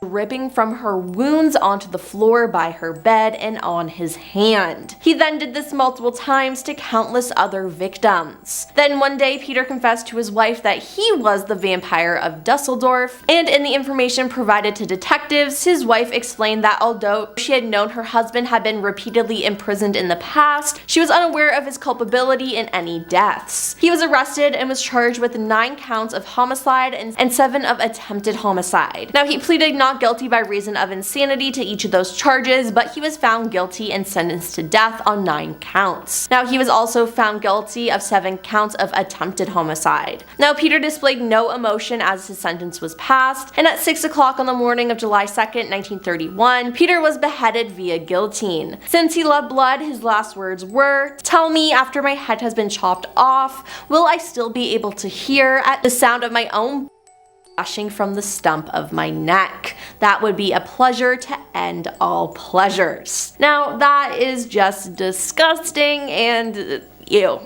ripping from her wounds onto the floor by her bed and on his hand. He then did this multiple times to countless other victims. Then one day Peter confessed to his wife that he was the Vampire of Dusseldorf, and in the information provided to detectives, his wife explained that although she had known her husband had been repeatedly imprisoned in the past, she was unaware of his culpability in any deaths. He was arrested and was charged with 9 counts of homicide and 7 of attempted homicide. Now he pleaded not guilty by reason of insanity to each of those charges, but he was found guilty and sentenced to death on 9 counts. Now he was also found guilty of 7 counts of attempted homicide. Now Peter displayed no emotion as his sentence was passed, and at 6 o'clock on the morning of July 2nd, 1931, Peter was beheaded via guillotine. Since he loved blood, his last words were, "Tell me, after my head has been chopped off, will I still be able to hear at the sound of my own flashing from the stump of my neck? That would be a pleasure to end all pleasures." Now that is just disgusting and ew.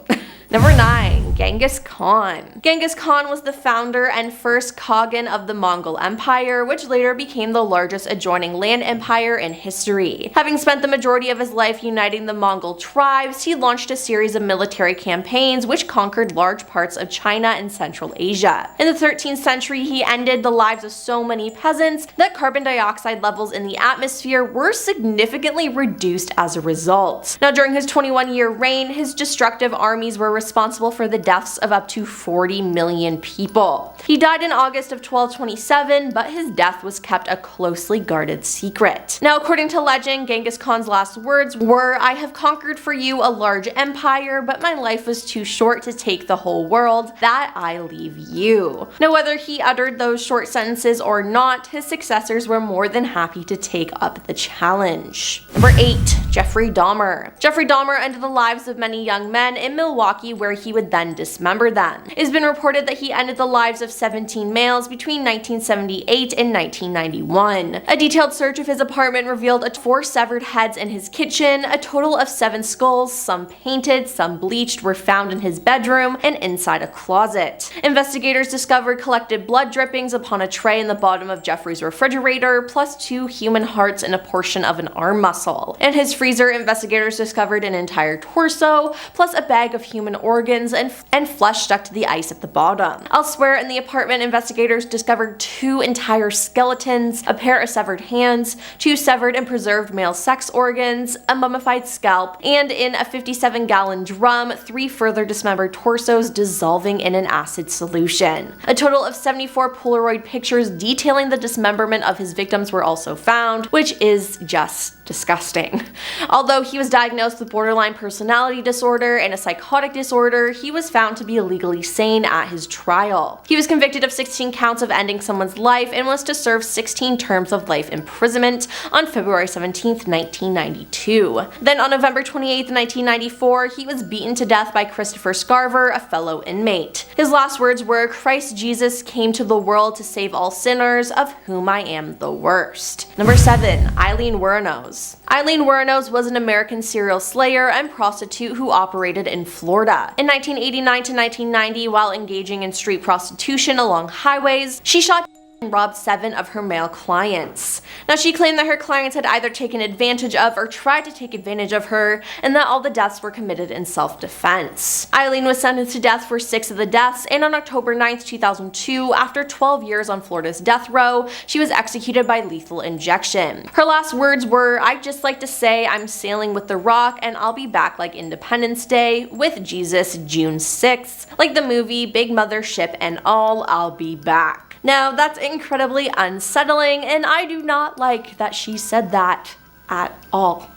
Number 9. Genghis Khan. Genghis Khan was the founder and first Khagan of the Mongol Empire, which later became the largest adjoining land empire in history. Having spent the majority of his life uniting the Mongol tribes, he launched a series of military campaigns which conquered large parts of China and Central Asia. In the 13th century, he ended the lives of so many peasants that carbon dioxide levels in the atmosphere were significantly reduced as a result. Now during his 21-year reign, his destructive armies were responsible for the deaths of up to 40 million people. He died in August of 1227, but his death was kept a closely guarded secret. Now, according to legend, Genghis Khan's last words were, "I have conquered for you a large empire, but my life was too short to take the whole world. That I leave you." Now, whether he uttered those short sentences or not, his successors were more than happy to take up the challenge. Number 8. Jeffrey Dahmer. Jeffrey Dahmer ended the lives of many young men in Milwaukee, where he would then dismember them. It has been reported that he ended the lives of 17 males between 1978 and 1991. A detailed search of his apartment revealed 4 severed heads in his kitchen. A total of 7 skulls, some painted, some bleached, were found in his bedroom and inside a closet. Investigators discovered collected blood drippings upon a tray in the bottom of Jeffrey's refrigerator, plus 2 human hearts and a portion of an arm muscle. In his freezer, investigators discovered an entire torso, plus a bag of human organs and flesh stuck to the ice at the bottom. Elsewhere in the apartment, investigators discovered 2 entire skeletons, a pair of severed hands, 2 severed and preserved male sex organs, a mummified scalp, and in a 57-gallon drum, 3 further dismembered torsos dissolving in an acid solution. A total of 74 Polaroid pictures detailing the dismemberment of his victims were also found, which is just disgusting. Although he was diagnosed with borderline personality disorder and a psychotic disorder, he was found to be legally sane at his trial. He was convicted of 16 counts of ending someone's life and was to serve 16 terms of life imprisonment on February 17, 1992. Then on November 28, 1994, he was beaten to death by Christopher Scarver, a fellow inmate. His last words were, "Christ Jesus came to the world to save all sinners, of whom I am the worst." Number 7. Eileen Warrenos. Eileen Warrenos was an American serial slayer and prostitute who operated in Florida. In 1989 to 1990, while engaging in street prostitution along highways, she shot and robbed 7 of her male clients. Now, she claimed that her clients had either taken advantage of or tried to take advantage of her, and that all the deaths were committed in self-defense. Eileen was sentenced to death for 6 of the deaths, and on October 9, 2002, after 12 years on Florida's death row, she was executed by lethal injection. Her last words were, "I'd just like to say I'm sailing with the Rock, and I'll be back like Independence Day, with Jesus, June 6th. Like the movie, Big Mother Ship and all, I'll be back." Now, that's incredibly unsettling, and I do not like that she said that at all.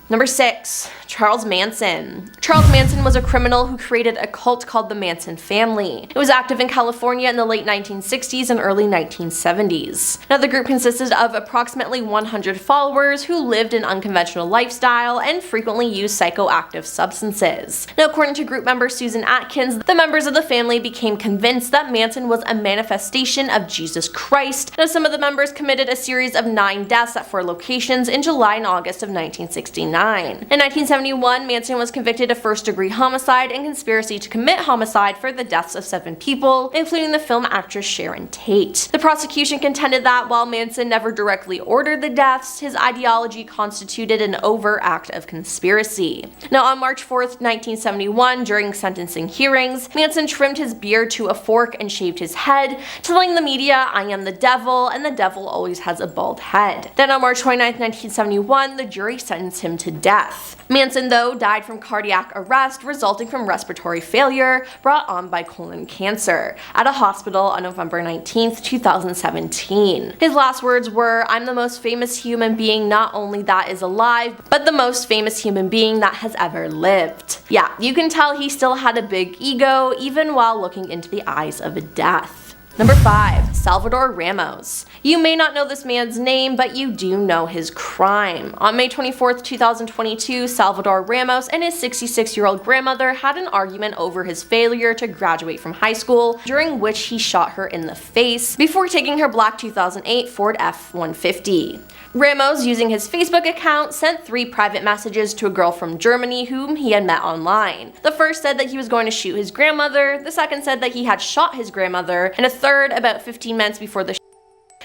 Number 6. Charles Manson. Charles Manson was a criminal who created a cult called the Manson family. It was active in California in the late 1960s and early 1970s. Now, the group consisted of approximately 100 followers who lived an unconventional lifestyle and frequently used psychoactive substances. Now, according to group member Susan Atkins, the members of the family became convinced that Manson was a manifestation of Jesus Christ. Now, some of the members committed a series of 9 deaths at 4 locations in July and August of 1969. In 1971, Manson was convicted of first-degree homicide and conspiracy to commit homicide for the deaths of 7 people, including the film actress Sharon Tate. The prosecution contended that while Manson never directly ordered the deaths, his ideology constituted an overt act of conspiracy. Now, on March 4th, 1971, during sentencing hearings, Manson trimmed his beard to a fork and shaved his head, telling the media, "I am the devil, and the devil always has a bald head." Then on March 29th, 1971, the jury sentenced him to death. Manson, though, died from cardiac arrest resulting from respiratory failure brought on by colon cancer at a hospital on November 19, 2017. His last words were, "I'm the most famous human being not only that is alive, but the most famous human being that has ever lived." Yeah, you can tell he still had a big ego even while looking into the eyes of death. Number 5. Salvador Ramos. You may not know this man's name, but you do know his crime. On May 24th, 2022, Salvador Ramos and his 66-year-old grandmother had an argument over his failure to graduate from high school, during which he shot her in the face before taking her black 2008 Ford F-150. Ramos, using his Facebook account, sent 3 private messages to a girl from Germany whom he had met online. The first said that he was going to shoot his grandmother, the second said that he had shot his grandmother, and a third, about 15 minutes before the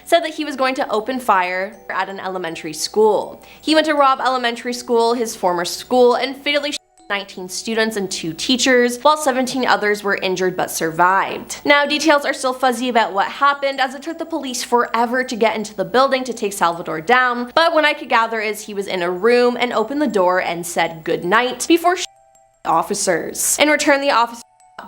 said that he was going to open fire at an elementary school. He went to Robb Elementary School, his former school, and fatally 19 students and 2 teachers, while 17 others were injured but survived. Now, details are still fuzzy about what happened, as it took the police forever to get into the building to take Salvador down, but what I could gather is he was in a room and opened the door and said good night before officers. In return, the officers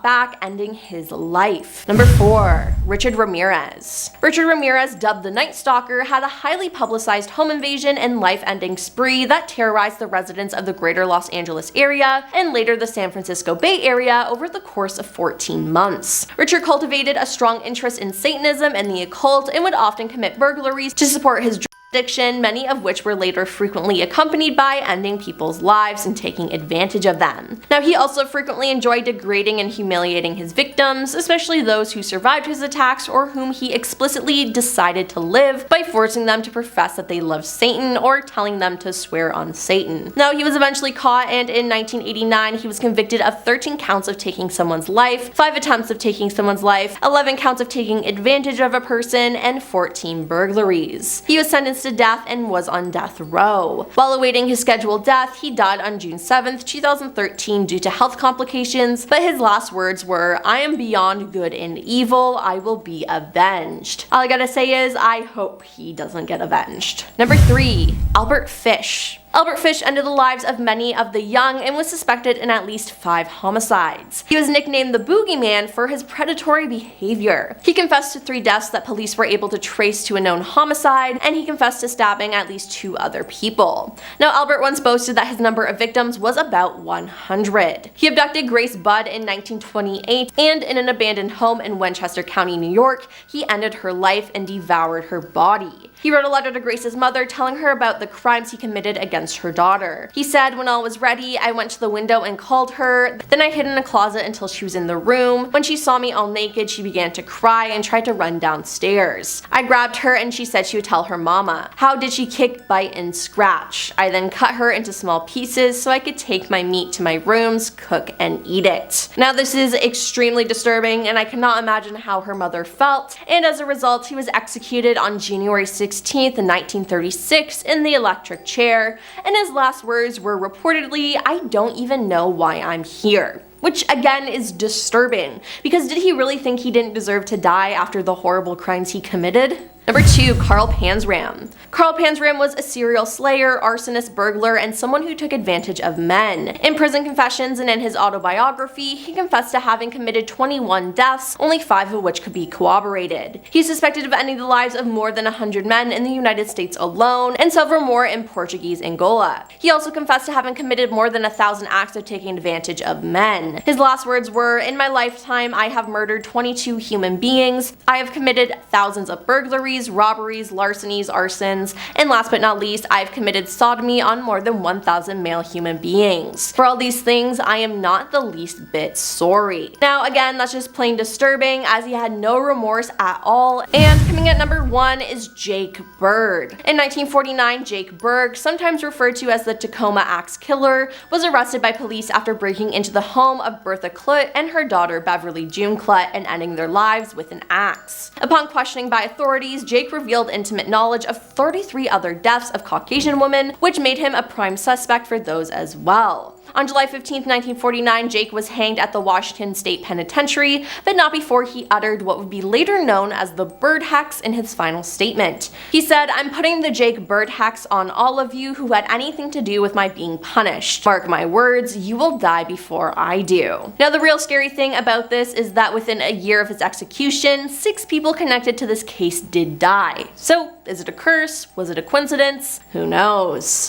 back, ending his life. Number 4. Richard Ramirez. Richard Ramirez, dubbed the Night Stalker, had a highly publicized home invasion and life-ending spree that terrorized the residents of the greater Los Angeles area and later the San Francisco Bay Area over the course of 14 months. Richard cultivated a strong interest in Satanism and the occult and would often commit burglaries to support his addiction, many of which were later frequently accompanied by ending people's lives and taking advantage of them. Now, he also frequently enjoyed degrading and humiliating his victims, especially those who survived his attacks or whom he explicitly decided to live by forcing them to profess that they loved Satan or telling them to swear on Satan. Now, he was eventually caught, and in 1989 he was convicted of 13 counts of taking someone's life, 5 attempts of taking someone's life, 11 counts of taking advantage of a person, and 14 burglaries. He was sentenced to death and was on death row. While awaiting his scheduled death, he died on June 7th, 2013 due to health complications, but his last words were, "I am beyond good and evil, I will be avenged." All I gotta say is, I hope he doesn't get avenged. Number 3. Albert Fish. Albert Fish ended the lives of many of the young and was suspected in at least 5 homicides. He was nicknamed the Boogeyman for his predatory behavior. He confessed to 3 deaths that police were able to trace to a known homicide, and he confessed to stabbing at least 2 other people. Now, Albert once boasted that his number of victims was about 100. He abducted Grace Budd in 1928, and in an abandoned home in Westchester County, New York, he ended her life and devoured her body. He wrote a letter to Grace's mother telling her about the crimes he committed against her daughter. He said, "When all was ready, I went to the window and called her. Then I hid in a closet until she was in the room. When she saw me all naked, she began to cry and tried to run downstairs. I grabbed her and she said she would tell her mama. How did she kick, bite, and scratch? I then cut her into small pieces so I could take my meat to my rooms, cook, and eat it." Now, this is extremely disturbing, and I cannot imagine how her mother felt, and as a result, he was executed on January 16th, 1936 in the electric chair, and his last words were reportedly, "I don't even know why I'm here." Which again is disturbing, because did he really think he didn't deserve to die after the horrible crimes he committed? Number 2, Carl Panzram. Carl Panzram was a serial slayer, arsonist, burglar, and someone who took advantage of men. In prison confessions and in his autobiography, he confessed to having committed 21 deaths, only 5 of which could be corroborated. He's suspected of ending the lives of more than 100 men in the United States alone, and several more in Portuguese Angola. He also confessed to having committed more than 1,000 acts of taking advantage of men. His last words were, "In my lifetime, I have murdered 22 human beings. I have committed thousands of burglaries, robberies, larcenies, arsons, and last but not least, I've committed sodomy on more than 1,000 male human beings. For all these things, I am not the least bit sorry." Now again, that's just plain disturbing, as he had no remorse at all. And coming at number 1 is Jake Bird. In 1949, Jake Berg, sometimes referred to as the Tacoma Axe Killer, was arrested by police after breaking into the home of Bertha Klutt and her daughter Beverly June Klutt and ending their lives with an axe. Upon questioning by authorities, Jake revealed intimate knowledge of 33 other deaths of Caucasian women, which made him a prime suspect for those as well. On July 15, 1949, Jake was hanged at the Washington State Penitentiary, but not before he uttered what would be later known as the Bird Hex in his final statement. He said, "I'm putting the Jake Bird Hex on all of you who had anything to do with my being punished. Mark my words, you will die before I do." Now, the real scary thing about this is that within a year of his execution, 6 people connected to this case did die. So, is it a curse? Was it a coincidence? Who knows?